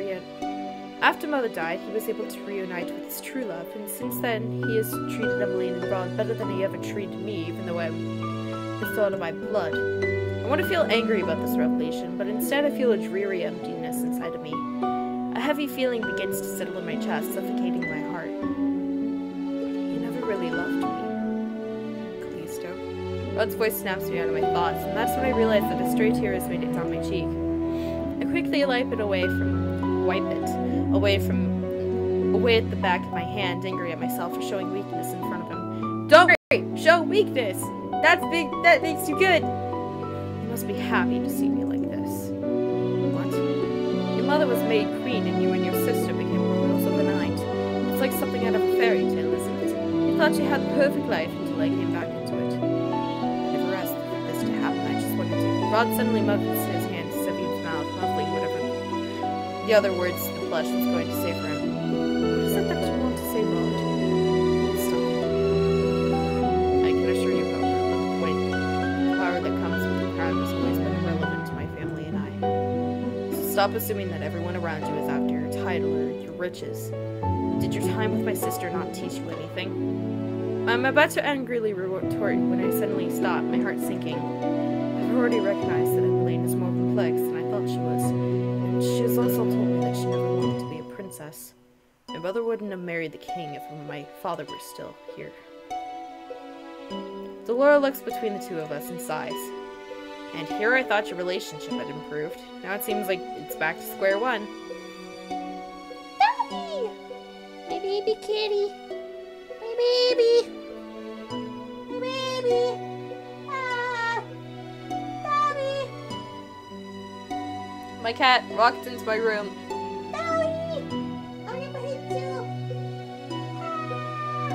After Mother died, he was able to reunite with his true love, and since then, he has treated Emmeline and Rod better than he ever treated me, even though the thought of my blood. I want to feel angry about this revelation, but instead I feel a dreary emptiness inside of me. A heavy feeling begins to settle in my chest, suffocating my heart. You never really loved me, Calisto. Rod's voice snaps me out of my thoughts, and that's when I realize that a stray tear has made it down my cheek. I quickly wipe it away at the back of my hand, angry at myself for showing weakness in front of him. Don't show weakness! That makes you good! You must be happy to see me like this. What? Your mother was made queen and you and your sister became royals overnight. It's like something out of a fairy tale, isn't it? You thought you had the perfect life until I came back into it. I never asked for this to happen, I just wanted to. Rod suddenly moved his hand to Sevine's mouth, muffling whatever the other words the plush was going to say for him. What is it that you want to say, Rod? Stop it. I can assure you, however, that the point, the power that comes with the crown has always been irrelevant to my family and I. So stop assuming that everyone around you is after your title or your riches. Did your time with my sister not teach you anything? I'm about to angrily retort when I suddenly stop, my heart sinking. I've already recognized that Emmeline is more complex than I thought she was, and she has also told me that she never wanted to be a princess. My mother wouldn't have married the king if my father were still here. Delora looks between the two of us and sighs. And here I thought your relationship had improved. Now it seems like it's back to square one.
Daddy! My baby kitty. My baby. My baby. Ah! Daddy!
My cat walked into my room.
Daddy! I'm gonna hit you. Ah!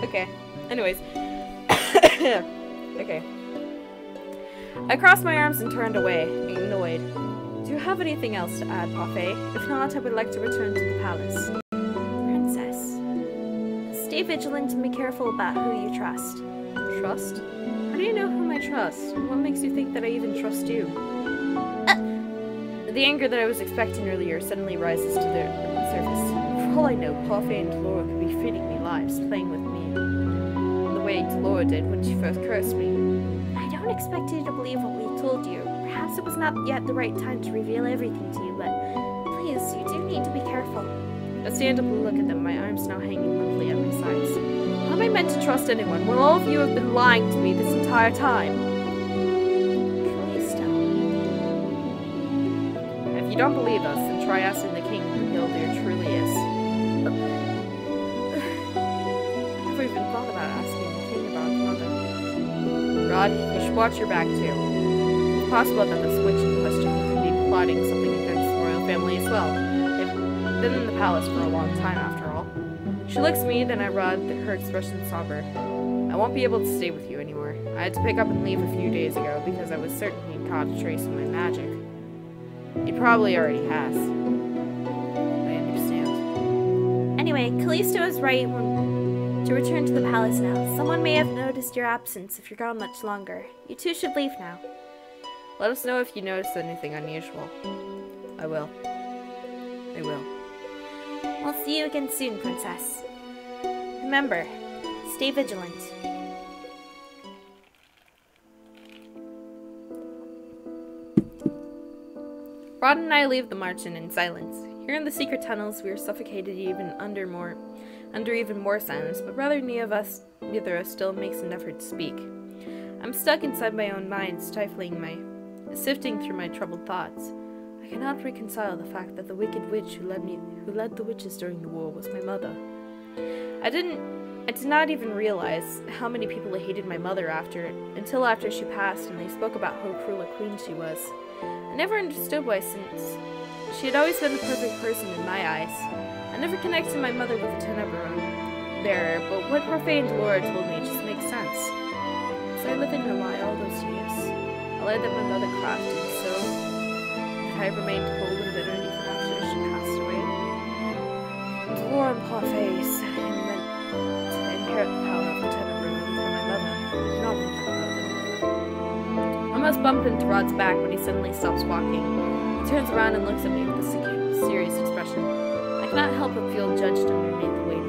Okay. Anyways. Okay. I crossed my arms and turned away, annoyed. Do you have anything else to add, Parfait? If not, I would like to return to the palace.
Princess. Stay vigilant and be careful about who you trust.
Trust? How do you know whom I trust? What makes you think that I even trust you? The anger that I was expecting earlier suddenly rises to the surface. For all I know, Parfait and Delora could be feeding me lies, playing with me. The way Delora did when she first cursed me.
I don't expect you to believe what we told you. Perhaps it was not yet the right time to reveal everything to you, but please, you do need to be careful.
I stand up and look at them, my arms now hanging limply at my sides. How am I meant to trust anyone when all of you have been lying to me this entire time?
Calisto.
If you don't believe us, then try asking the king who Hill there truly is. I never even thought about asking the king about mother. Rod, you should watch your back too. It's possible that this witch in question could be plotting something against the royal family as well. They've been in the palace for a long time after all. She looks at me, then at Rod, her expression somber. I won't be able to stay with you anymore. I had to pick up and leave a few days ago because I was certain he'd caught a trace of my magic. He probably already has. I understand.
Anyway, Calisto is right to return to the palace now. Someone may have noticed your absence if you're gone much longer. You two should leave now.
Let us know if you notice anything unusual. I will. I will.
I'll see you again soon, Princess. Remember, stay vigilant.
Rod and I leave the Marchen in silence. Here in the secret tunnels, we are suffocated under even more silence, but rather neither of us still makes an effort to speak. I'm stuck inside my own mind, sifting through my troubled thoughts. I cannot reconcile the fact that the wicked witch who led the witches during the war was my mother. I did not even realize how many people hated my mother until after she passed and they spoke about how cruel a queen she was. I never understood why, since she had always been the perfect person in my eyes. I never connected my mother with the Tenebron bearer, but what Parfait and Delora told me just makes sense. So I lived in her lie all those years. A lie that my mother crafted so that I remained cold and bitter even after she passed away. Delora and Parfait said I meant to inherit the power of the Tenebron from my mother. I did not want that mother. I almost bumped into Rod's back when he suddenly stops walking. He turns around and looks at me with a serious expression. I cannot help but feel judged underneath the weight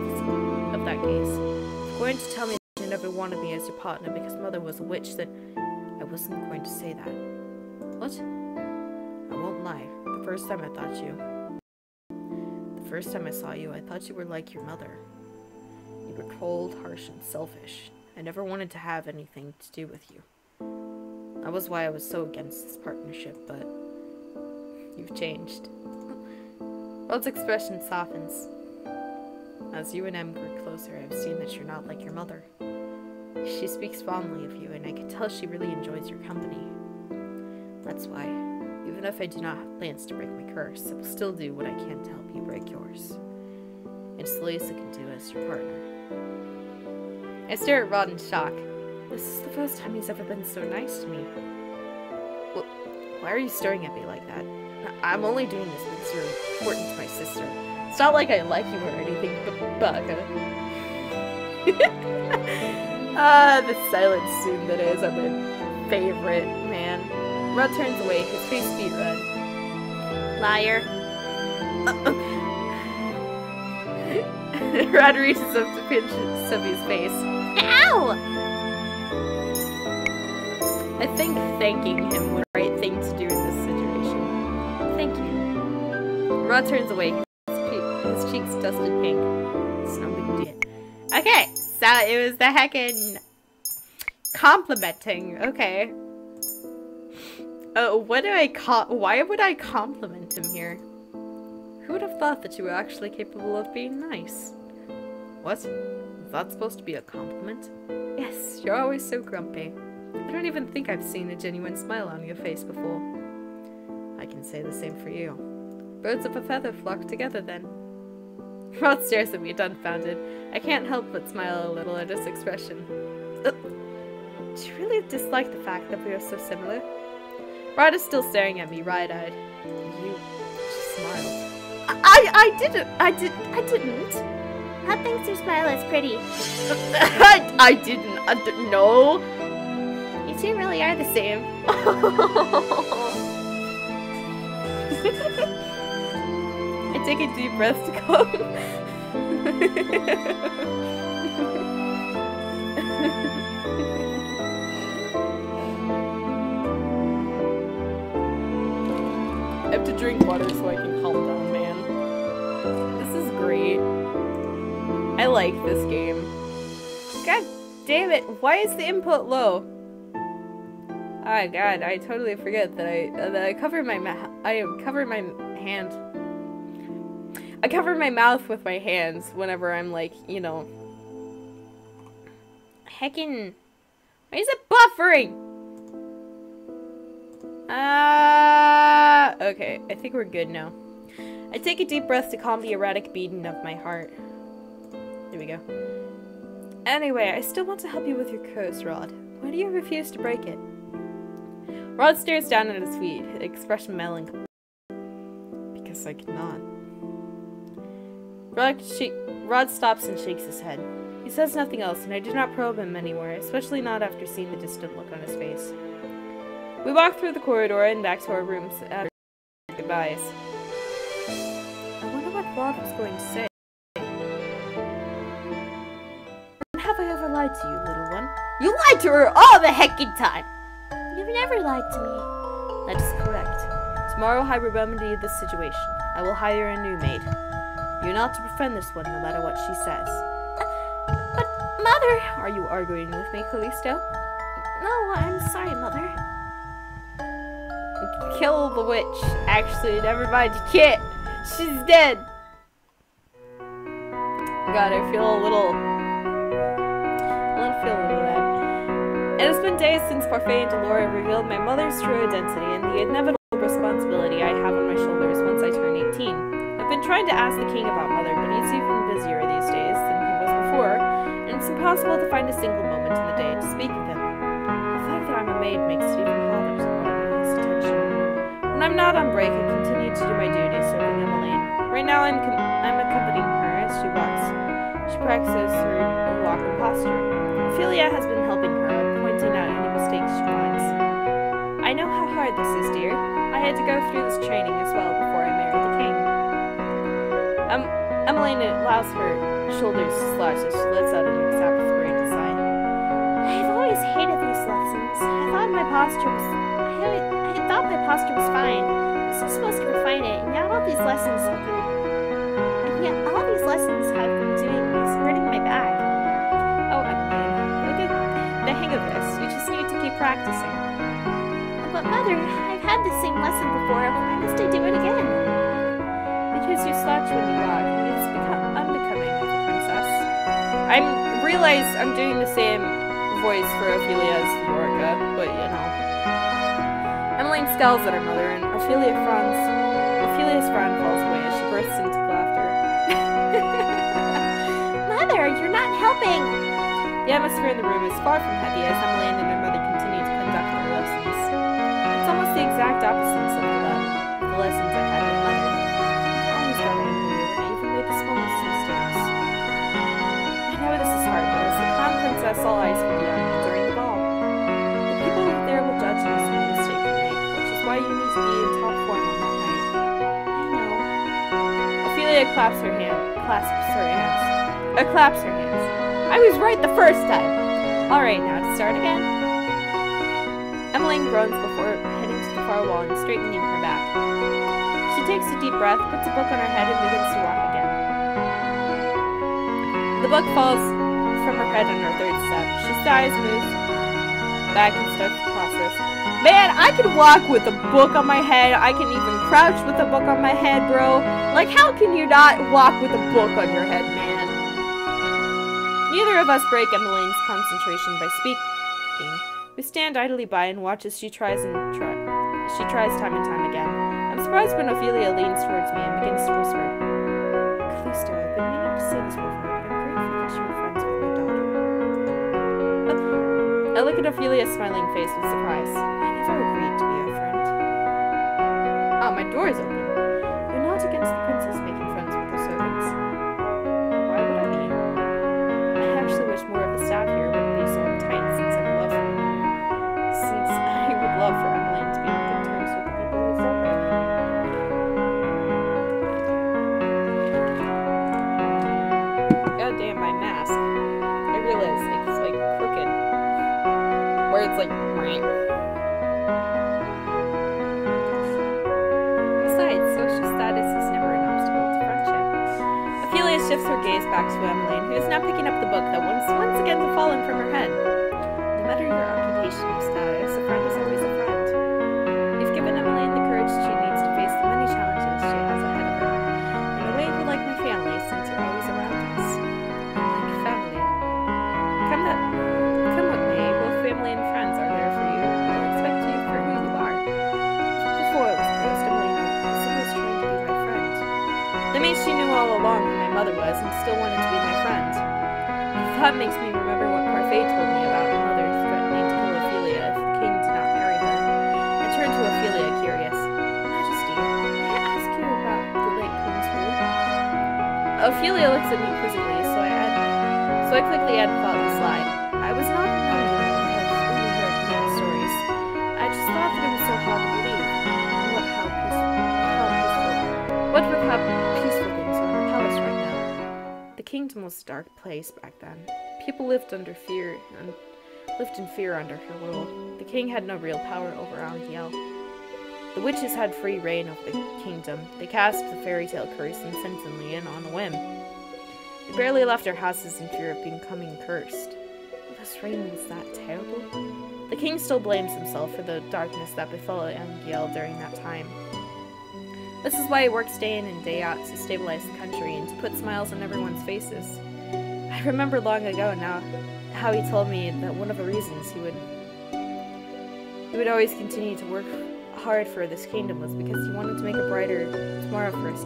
of that gaze. If you're going to tell me that you never wanted me as your partner because mother was a witch, then I wasn't going to say that. What? I won't lie. The first time I saw you, I thought you were like your mother. You were cold, harsh, and selfish. I never wanted to have anything to do with you. That was why I was so against this partnership, but you've changed. Rod's expression softens. As you and Em grew closer, I've seen that you're not like your mother. She speaks fondly of you, and I can tell she really enjoys your company. That's why, even if I do not have plans to break my curse, I will still do what I can to help you break yours. It's the least I can do as your partner. I stare at Rod in shock. This is the first time he's ever been so nice to me. Well, why are you staring at me like that? I'm only doing this because you're important to my sister. It's not like I like you or anything, bugger. The silent student that is, are my favorite, man. Rod turns away, his face beat red. Liar. Rod reaches up to pinch Subby's face.
Ow!
I think thanking him was the right thing to do in this situation. Thank you. Rod turns away, his cheeks dusted pink. It's no big deal. Okay, so it was the heckin' Complimenting. Okay. Why would I compliment him here? Who would have thought that you were actually capable of being nice? What? Is that supposed to be a compliment? Yes, you're always so grumpy. I don't even think I've seen a genuine smile on your face before. I can say the same for you. Birds of a feather flock together then. Rod stares at me, dumbfounded. I can't help but smile a little at his expression. Do you really dislike the fact that we are so similar? Rod is still staring at me, wide-eyed. She smiled. I didn't.
Rod thinks your smile is pretty.
I didn't know.
You two really are the same.
I take a deep breath to calm. I have to drink water so I can calm down, man. This is great. I like this game. God damn it! Why is the input low? Oh god, I totally forget that I cover my I cover my hand. I cover my mouth with my hands whenever I'm like, you know. Heckin'. Why is it buffering? Okay, I think we're good now. I take a deep breath to calm the erratic beating of my heart. There we go. Anyway, I still want to help you with your curse, Rod. Why do you refuse to break it? Rod stares down at his feet, expression melancholy. Because I cannot. Rod stops and shakes his head. He says nothing else, and I do not probe him anymore, especially not after seeing the distant look on his face. We walk through the corridor and back to our rooms after goodbyes. I wonder what Rod was going to say. Have I ever lied to you, little one? You lied to her all the heckin' time!
You've never lied to me.
That is correct. Tomorrow I will remedy this situation. I will hire a new maid. You're not to befriend this one, no matter what she says.
But, Mother!
Are you arguing with me, Calisto?
No, I'm sorry, Mother.
Kill the witch. Actually, never mind, you can't. She's dead. God, I feel a little bad. It has been days since Parfait and Delora revealed my mother's true identity and the inevitable responsibility I have on my shoulders once I turn 18. I've been trying to ask the king about Mother, but he's even busier these days than he was before, and it's impossible to find a single moment in the day to speak with him. The fact that I'm a maid makes it even harder to garner his attention. When I'm not on break, I continue to do my duty serving Emmeline. Right now, I'm accompanying her as she walks. She practices her walk and posture. Ophelia has been helping her, pointing out any mistakes she finds. I know how hard this is, dear. I had to go through this training as well before I married the king. Emmeline allows her shoulders to slouch as she lets out an exasperated sigh.
I've always hated these lessons. I thought my posture was fine. This is supposed to refine it, and yet all these lessons have been doing is hurting my back.
Oh, Emmeline, you'll get the hang of this. You just need to keep practicing.
But Mother, I've had the same lesson before. Why must I do it again?
Because you slouch when you walk. It's unbecoming of a princess. I realize I'm doing the same voice for Ophelia as Yorga, but you know. Emmeline scowls at her mother, and Ophelia's frown falls away as she bursts into laughter.
Mother, you're not helping!
The atmosphere in the room is far from happy as Emmeline and her mother continue to conduct their lessons. It's almost the exact opposite of the lessons I had with Mother. I always got angry when I even made the smallest mistakes. I know this is hard, but as the crown princess, all eyes will be on me during the ball. The people there will judge me as any mistake you make, which is why you need to be in top form on that night.
I know.
Ophelia claps her hands. I was right the first time! Alright, now to start again. Emmeline groans before heading to the far wall and straightening her back. She takes a deep breath, puts a book on her head, and begins to walk again. The book falls from her head on her third step. She sighs, moves back and start the process. Man, I can walk with a book on my head. I can even crouch with a book on my head, bro. Like, how can you not walk with a book on your head, man? Neither of us break Emmeline's concentration by speaking. We stand idly by and watch as she tries time and time again. I'm surprised when Ophelia leans towards me and begins to whisper. Calisto, I've been meaning to say this before, but I'm grateful that you were friends with my daughter. I look at Ophelia's smiling face with surprise. I never agreed to be your friend. Ah, my door is open. You're not against the princess making friends with her servants. Why would I be? I actually wish more of the staff here wouldn't be so uptight since I would love for Emmeline to be on good terms with the people who serve her. God damn, my mask. I realize it's like crooked. Where it's like, besides, social status is never an obstacle to friendship. Ophelia shifts her gaze back to Emmeline, who is now picking up the book that once again had fallen from her head. No matter your occupation or status, a friend is always a friend. You've given Emmeline the courage she needs to face the many challenges she has ahead of her. In a way, you're like my family, since you're always around us. Like family. Come what may, both family and friends are there for you. I respect you for who you are. Before it was cursed, Emmeline was always trying to be my friend. That means she knew all along who my mother was and still wanted to be my friend. The thought makes me remember what Parfait told me about mother threatening to kill Ophelia if the king did not marry her. I turned to Ophelia, curious. Majesty, may I ask you about the late queen's rule? Ophelia looks at me quizzically, so I quickly add thoughtless lie. I was not reminded of only heard many stories. I just thought that it was so hard to believe. What with how peaceful things are in the palace right now. The kingdom was a dark place back then. People lived in fear under her rule. The king had no real power over Angiel. The witches had free reign of the kingdom. They cast the fairy tale curse and sent in on a whim. We barely left our houses in fear of becoming cursed. This reign was that terrible? The king still blames himself for the darkness that befell Angiel during that time. This is why he works day in and day out to stabilize the country and to put smiles on everyone's faces. I remember long ago now how he told me that one of the reasons he would always continue to work hard for this kingdom was because he wanted to make a brighter tomorrow for his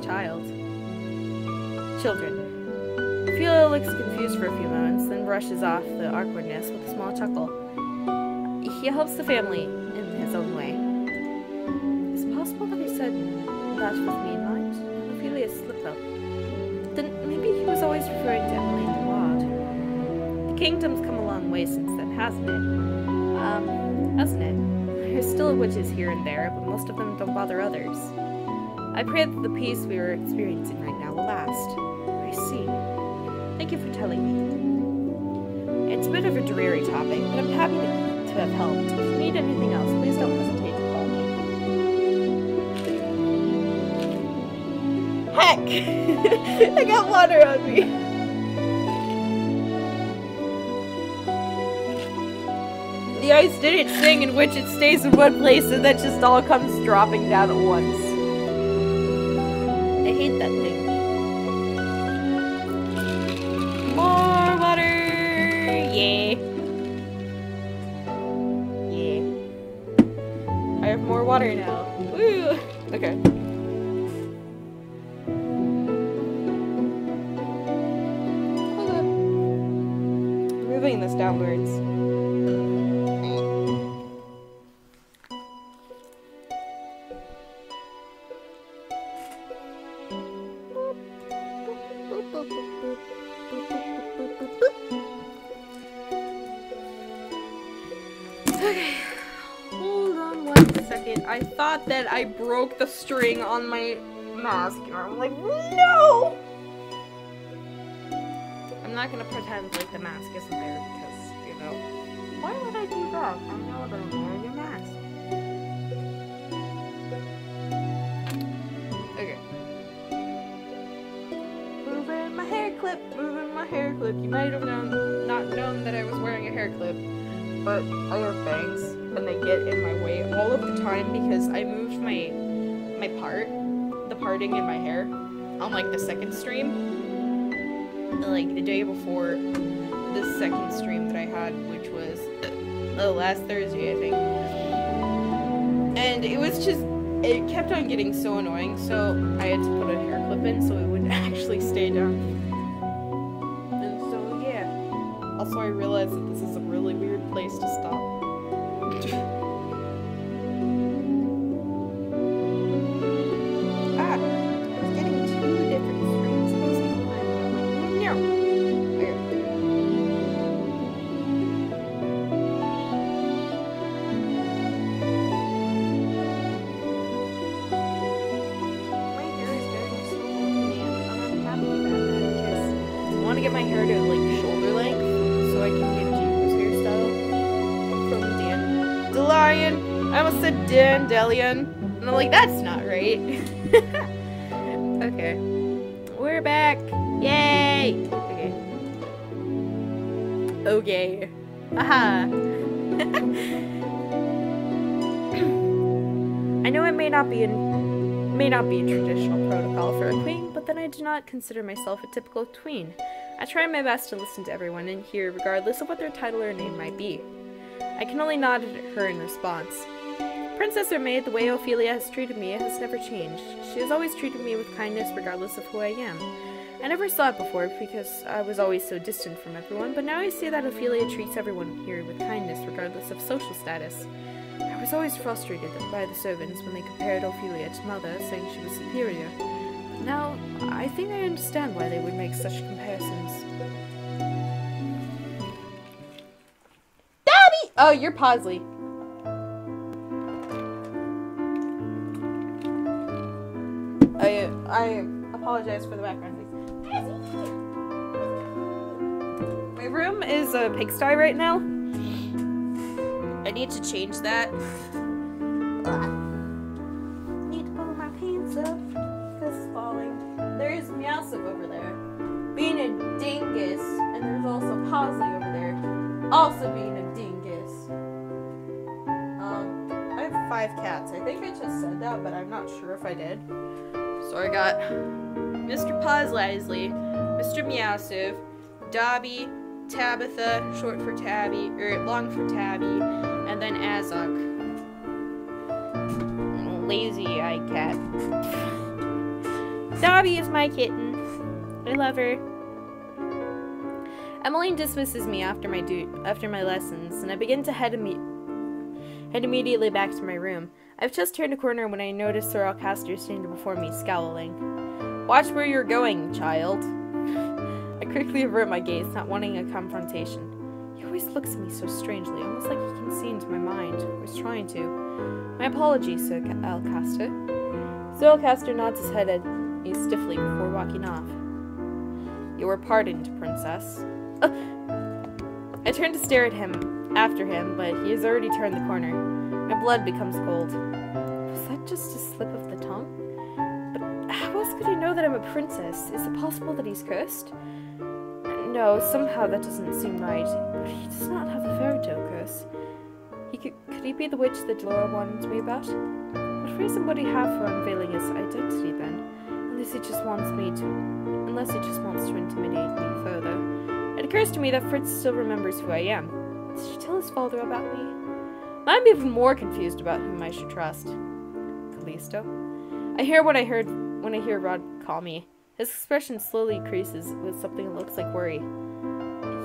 children. Ophelia looks confused for a few moments, then brushes off the awkwardness with a small chuckle. He helps the family in his own way. Is it possible that he said that with me in mind? Ophelia slipped up. Then maybe he was always referring to Emmeline de Laud. The kingdom's come a long way since then, hasn't it? Hasn't it? There's still witches here and there, but most of them don't bother others. I pray that the peace we are experiencing right now will last. I see. Thank you for telling me. It's a bit of a dreary topic, but I'm happy to have helped. If you need anything else, please don't hesitate to call me. Heck! I got water on me. The ice didn't sing, in which it stays in one place and then just all comes dropping down at once. I hate that thing. More water! Yeah. Yeah. I have more water now. Woo! Okay. Moving this downwards. Okay, hold on 1 second. I thought that I broke the string on my mask, and I'm like, no! I'm not gonna pretend like the mask isn't there, because, you know, why would I do that? I know that I'm wearing a mask. Okay. Moving my hair clip, moving my hair clip. You might have not known that I was wearing a hair clip. but I have bangs, and they get in my way all of the time because I moved the parting in my hair on like the second stream, like the day before the second stream that I had, which was last Thursday, I think. And it was just, it kept on getting so annoying, so I had to put a hair clip in so it would actually stay down. And so yeah. Also, I realized that this is a really weird place to stop. I was getting 2 different streams. No. Okay. My hair is getting so long, man. I'm happy about that because I want to get my hair to like shoulder length so I can get Jico's hairstyle from Dandelion. I almost said Dandelion. And I'm like, that's not right. Okay. We're back. Yay! Okay. Okay. Aha. I know it may not be a traditional protocol for a queen, but then I do not consider myself a typical queen. I try my best to listen to everyone in here, regardless of what their title or name might be. I can only nod at her in response. Princess or maid, the way Ophelia has treated me has never changed. She has always treated me with kindness regardless of who I am. I never saw it before because I was always so distant from everyone, but now I see that Ophelia treats everyone here with kindness regardless of social status. I was always frustrated by the servants when they compared Ophelia to Mother, saying she was superior. But now, I think I understand why they would make such comparisons. Dabby! Oh, you're Posley. I apologize for the background noise. My room is a pigsty right now. I need to change that. Need to pull my pants up because it's falling. There's Meowsup over there being a dingus, and there's also Posley over there also being a dingus. I have 5 cats. I think I just said that, but I'm not sure if I did. So I got Mr. Posley, Mr. Meowsup, Dobby, Tabitha, short for Tabby, or long for Tabby, and then Azog. Lazy eye cat. Dobby is my kitten. I love her. Emmeline dismisses me after my lessons, and I begin to head immediately back to my room. I've just turned a corner when I notice Sir Alcaster standing before me, scowling. Watch where you're going, child. I quickly avert my gaze, not wanting a confrontation. He always looks at me so strangely, almost like he can see into my mind, or is trying to. My apologies, Sir Alcaster. Sir Alcaster nods his head at me stiffly before walking off. You were pardoned, Princess. I turn to stare at him, after him, but he has already turned the corner. My blood becomes cold. Was that just a slip of the tongue? But how else could he know that I'm a princess? Is it possible that he's cursed? No, somehow that doesn't seem right. But he does not have a fairy tale curse. Could he be the witch that Laura warned me about? What reason would he have for unveiling his identity then? Unless he just wants to intimidate me further. It occurs to me that Fritz still remembers who I am. Did she tell his father about me? I'm even more confused about whom I should trust. Calisto? I hear what I heard when I hear Rod call me. His expression slowly increases with something that looks like worry.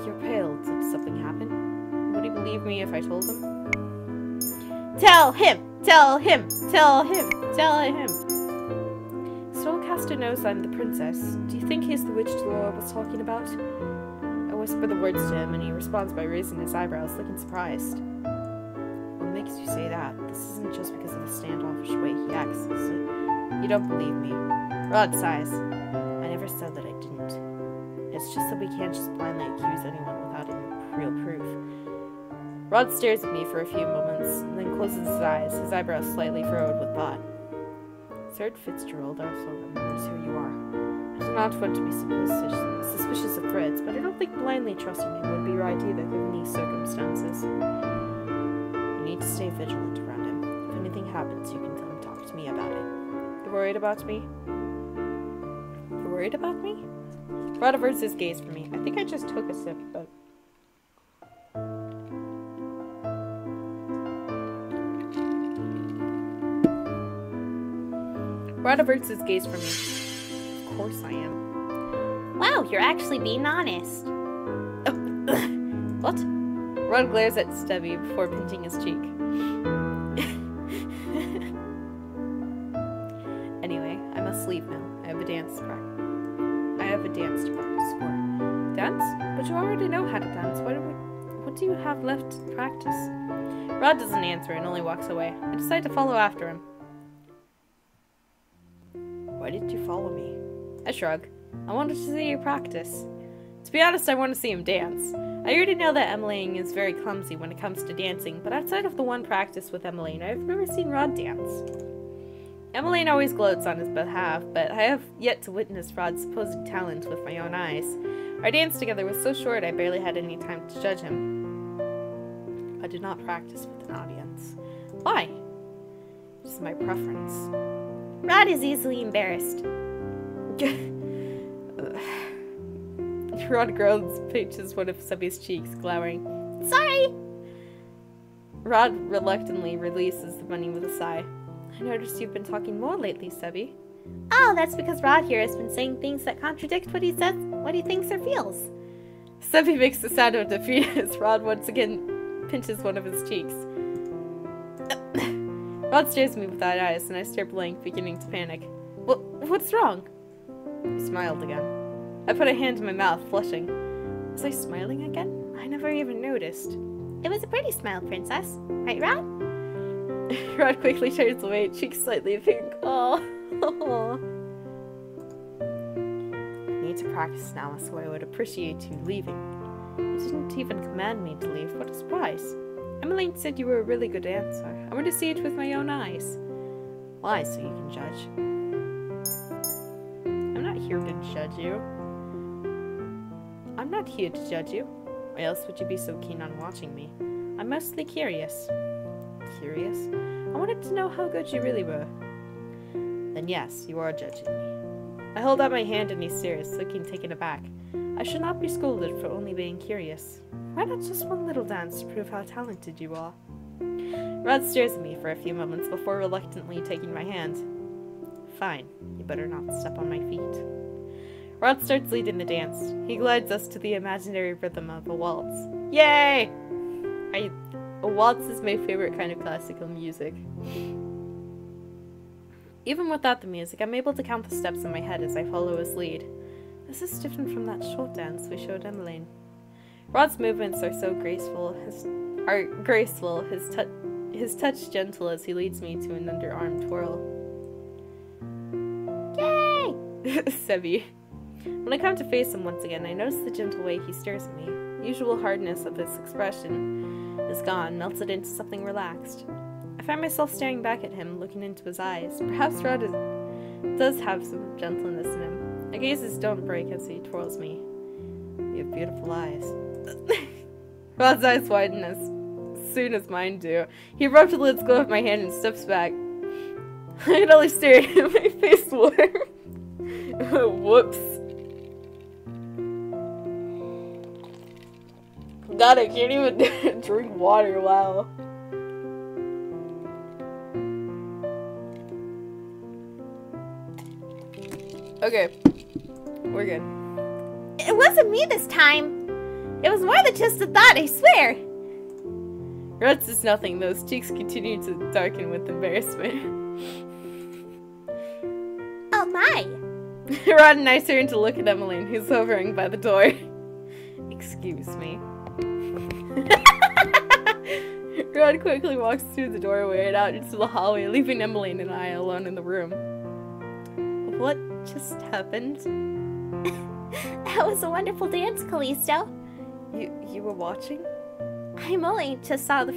You're pale. Did something happen? Would he believe me if I told him? Tell him! Tell him! Tell him! Tell him! Solcaster knows I'm the princess. Do you think he's the witch Laura was talking about? I whisper the words to him, and he responds by raising his eyebrows, looking surprised. What makes you say that? This isn't just because of the standoffish way he acts, is it? You don't believe me. Rod sighs. I never said that I didn't. It's just that we can't just blindly accuse anyone without any real proof. Rod stares at me for a few moments, and then closes his eyes, his eyebrows slightly furrowed with thought. Sir Fitzgerald also remembers who you are. I do not want to be suspicious of Fritz, but I don't think blindly trusting him would be right either, given these circumstances. need to stay vigilant around him. If anything happens, you can come and talk to me about it. You're worried about me? You're worried about me? Rod averts his gaze from me. I think I just took a sip, but... Rod averts his gaze from me. Of course I am.
Wow, you're actually being honest.
What? Rod glares at Stubby before pinching his cheek. Anyway, I must leave now. I have a dance to practice for. Dance? But you already know how to dance. What do you have left to practice? Rod doesn't answer and only walks away. I decide to follow after him. Why did you follow me? I shrug. I wanted to see you practice. To be honest, I want to see him dance. I already know that Emmeline is very clumsy when it comes to dancing, but outside of the one practice with Emmeline, I've never seen Rod dance. Emmeline always gloats on his behalf, but I have yet to witness Rod's supposed talent with my own eyes. Our dance together was so short I barely had any time to judge him. I did not practice with an audience. Why? It's my preference.
Rod is easily embarrassed.
Rod groans, pinches one of Stubby's cheeks, glowering.
Sorry!
Rod reluctantly releases the bunny with a sigh. I noticed you've been talking more lately, Stubby.
Oh, that's because Rod here has been saying things that contradict what he says, what he thinks or feels.
Stubby makes the sound of defeat as Rod once again pinches one of his cheeks. Rod stares at me without eyes, and I stare blank, beginning to panic. What's wrong? He smiled again. I put a hand to my mouth, flushing. Was I smiling again? I never even noticed.
It was a pretty smile, Princess. Right, Rod?
Rod quickly turns away, cheeks slightly pink. Oh. I need to practice now, so I would appreciate you leaving. You didn't even command me to leave. What a surprise. Emmeline said you were a really good dancer. I want to see it with my own eyes. Why? So you can judge. I'm not here to judge you. I'm not here to judge you. Why else would you be so keen on watching me? I'm mostly curious. Curious? I wanted to know how good you really were. Then yes, you are judging me. I hold out my hand and he stares, looking taken aback. I should not be scolded for only being curious. Why not just one little dance to prove how talented you are? Rod stares at me for a few moments before reluctantly taking my hand. Fine, you better not step on my feet. Rod starts leading the dance. He glides us to the imaginary rhythm of a waltz. Yay! A waltz is my favorite kind of classical music. Even without the music, I'm able to count the steps in my head as I follow his lead. This is different from that short dance we showed Emmeline. Rod's movements are so graceful, his touch gentle as he leads me to an underarm twirl.
Yay!
Sebi. When I come to face him once again, I notice the gentle way he stares at me. The usual hardness of his expression is gone, melted into something relaxed. I find myself staring back at him, looking into his eyes. Perhaps Rod does have some gentleness in him. My gazes don't break as he twirls me. You have beautiful eyes. Rod's eyes widen as soon as mine do. He abruptly lets go of my hand and steps back. I can only stare at him, my face warm. Whoops. God, I can't even drink water, wow. Okay, we're good.
It wasn't me this time. It was more than just a thought, I swear.
Rod says nothing, though his cheeks continue to darken with embarrassment.
Oh my.
Rod and I turn to look at Emmeline, who's hovering by the door. Excuse me. Rod quickly walks through the doorway and out into the hallway, leaving Emmeline and I alone in the room. What just happened?
That was a wonderful dance, Calisto.
You were watching?
I'm only just saw the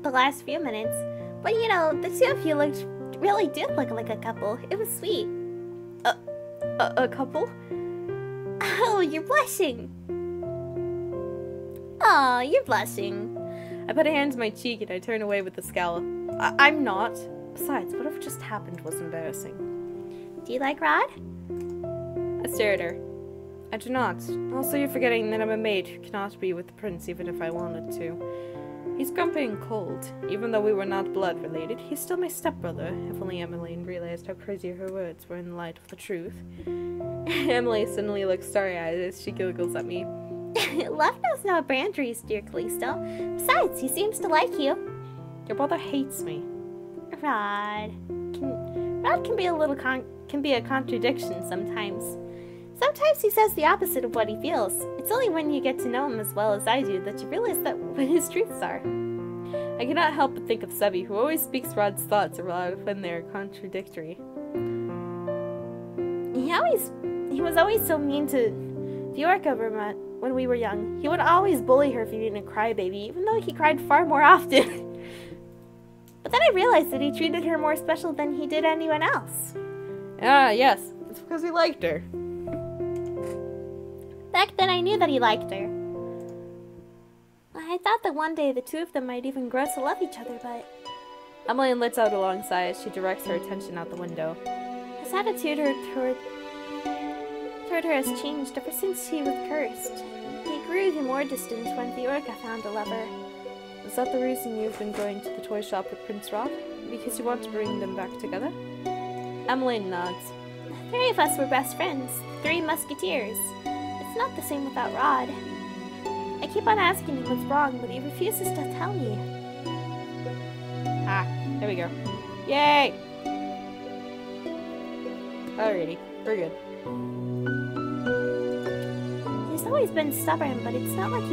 last few minutes. But you know, the two of you really did look like a couple. It was sweet.
A couple?
Oh, you're blushing. Oh, you're blushing.
I put a hand to my cheek and I turn away with a scowl. I'm not. Besides, whatever just happened was embarrassing.
Do you like Rod?
I stare at her. I do not. Also, you're forgetting that I'm a maid who cannot be with the prince even if I wanted to. He's grumpy and cold. Even though we were not blood related, he's still my stepbrother. If only Emmeline realized how crazy her words were in the light of the truth. Emily suddenly looks starry-eyed as she giggles at me.
Love knows no boundaries, dear Calisto. Besides, he seems to like you.
Your brother hates me.
Rod can be a contradiction sometimes. Sometimes he says the opposite of what he feels. It's only when you get to know him as well as I do that you realize what his truths are. I cannot help but think of Sebi, who always speaks Rod's thoughts aloud when they are contradictory. He was always so mean to Viorca when we were young. He would always bully her for being a crybaby, even though he cried far more often. But then I realized that he treated her more special than he did anyone else.
Ah, yes. It's because he liked her.
Back then I knew that he liked her. I thought that one day the two of them might even grow to love each other, but...
Emmeline lets out a long sigh as she directs her attention out the window.
His attitude toward her has changed ever since he was cursed. He grew even more distant when Viorca found a lover.
Is that the reason you've been going to the toy shop with Prince Rod? Because you want to bring them back together? Emmeline nods.
The three of us were best friends, the three musketeers. It's not the same without Rod. I keep on asking him what's wrong, but he refuses to tell me.
Ah, there we go. Yay! Alrighty, we're good.
He's always been stubborn, but it's not like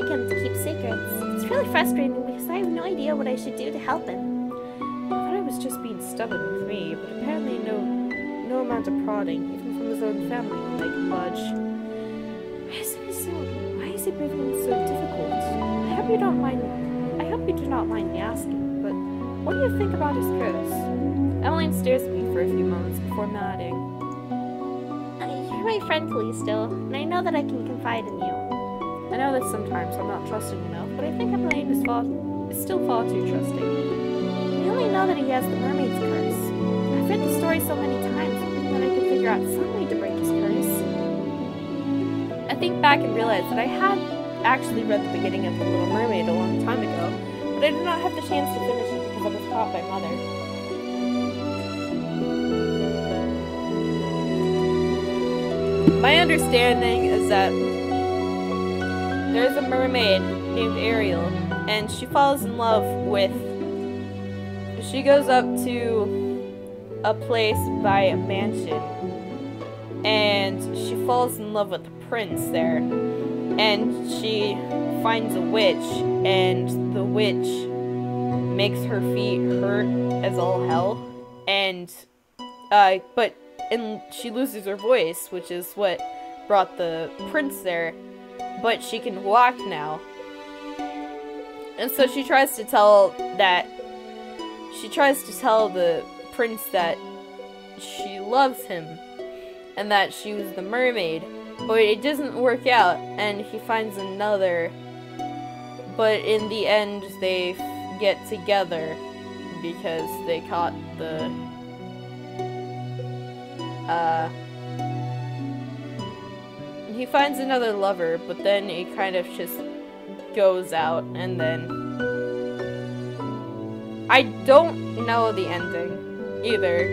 him to keep secrets. It's really frustrating because I have no idea what I should do to help him.
I thought I was just being stubborn with me, but apparently no amount of prodding, even from his own family, will make him budge. Why is he proving so difficult? I hope you do not mind me asking, but what do you think about his curse? Emmeline stares at me for a few moments before nodding.
You're my friend, Calisto, and I know that I can confide in you.
I know that sometimes I'm not trusting enough, but I think Emmeline is still far too trusting.
We only know that he has the mermaid's curse. I've read the story so many times, hoping that I could figure out some way to break his curse.
I think back and realize that I had actually read the beginning of The Little Mermaid a long time ago, but I did not have the chance to finish it because I was caught by Mother. My understanding is that there's a mermaid named Ariel, and she falls in love with... She goes up to a place by a mansion, and she falls in love with the prince there, and she finds a witch, and the witch makes her feet hurt as all hell, and she loses her voice, which is what brought the prince there, but she can walk now. And so she tries to tell the prince that she loves him and that she was the mermaid, but it doesn't work out, and he finds another, but in the end they get together because they caught the he finds another lover, but then it kind of just goes out, and then I don't know the ending either.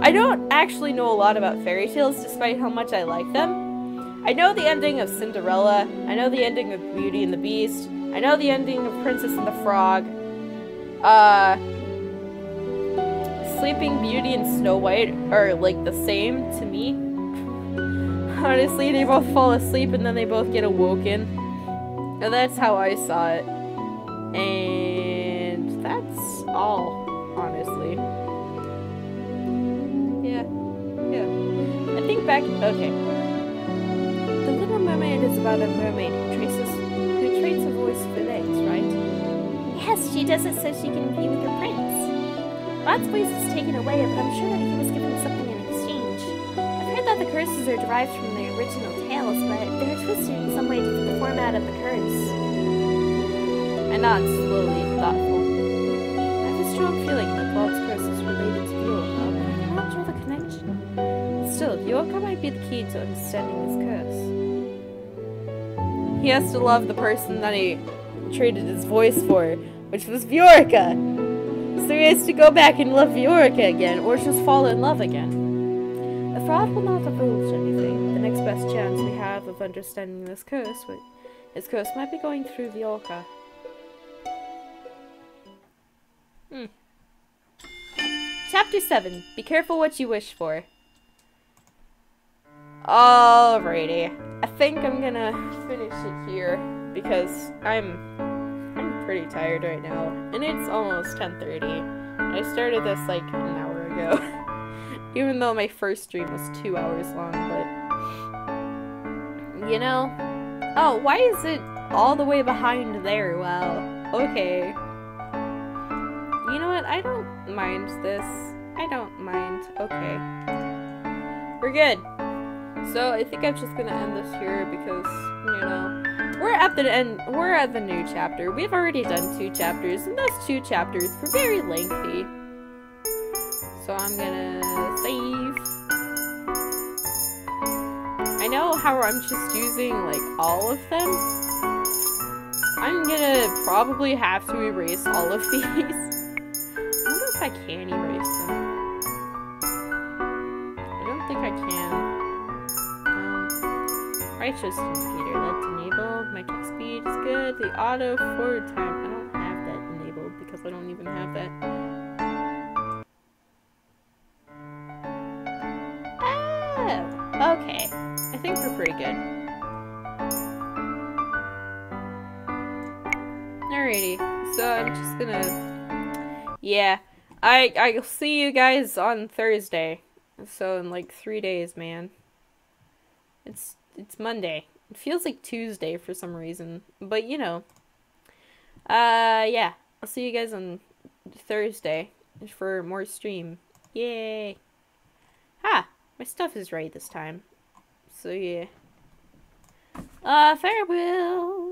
I don't actually know a lot about fairy tales despite how much I like them. I know the ending of Cinderella, I know the ending of Beauty and the Beast, I know the ending of Princess and the Frog, Sleeping Beauty and Snow White are like the same to me. Honestly, they both fall asleep and then they both get awoken. And that's how I saw it. And that's all, honestly. Yeah. I think back, okay. The Little Mermaid is about a mermaid who trades her voice for legs, right?
Yes, she does it so she can be with her prince. Rod's voice is taken away, but I'm sure that he was given something in exchange. I've heard that the curses are derived from the original tales, but they're twisted in some way to fit the format of the curse.
and nods slowly, thoughtful. I have a strong feeling that Bald's curse is related to Viola, but I cannot draw the connection. Still, Viola might be the key to understanding his curse. He has to love the person that he traded his voice for, which was Viorica. So he has to go back and love Viorica again, or just fall in love again. The fraud will not divulge anything. The next best chance we have of understanding this curse, his curse might be going through Viorica. Chapter 7. Be careful what you wish for. Alrighty. I think I'm gonna finish it here, because I'm pretty tired right now, and it's almost 10:30. I started this like an hour ago, even though my first stream was 2 hours long, but, you know, oh, why is it all the way behind there? Wow, okay. You know what, I don't mind this. I don't mind. Okay. We're good. So, I think I'm just gonna end this here because, you know, we're at the end. We're at the new chapter. We've already done 2 chapters, and those 2 chapters were very lengthy. So I'm gonna save. I know how I'm just using like all of them. I'm gonna probably have to erase all of these. I wonder if I can erase them. I don't think I can. Righteous indicator, that's enabled. My kick speed is good. The auto forward time, I don't have that enabled because I don't even have that. Oh, okay. I think we're pretty good. Alrighty, so I'm just gonna, yeah, I'll see you guys on Thursday. So in like 3 days, man. It's Monday. It feels like Tuesday for some reason. But, you know. Yeah. I'll see you guys on Thursday for more stream. Yay. Ha! My stuff is right this time. So, yeah. Farewell.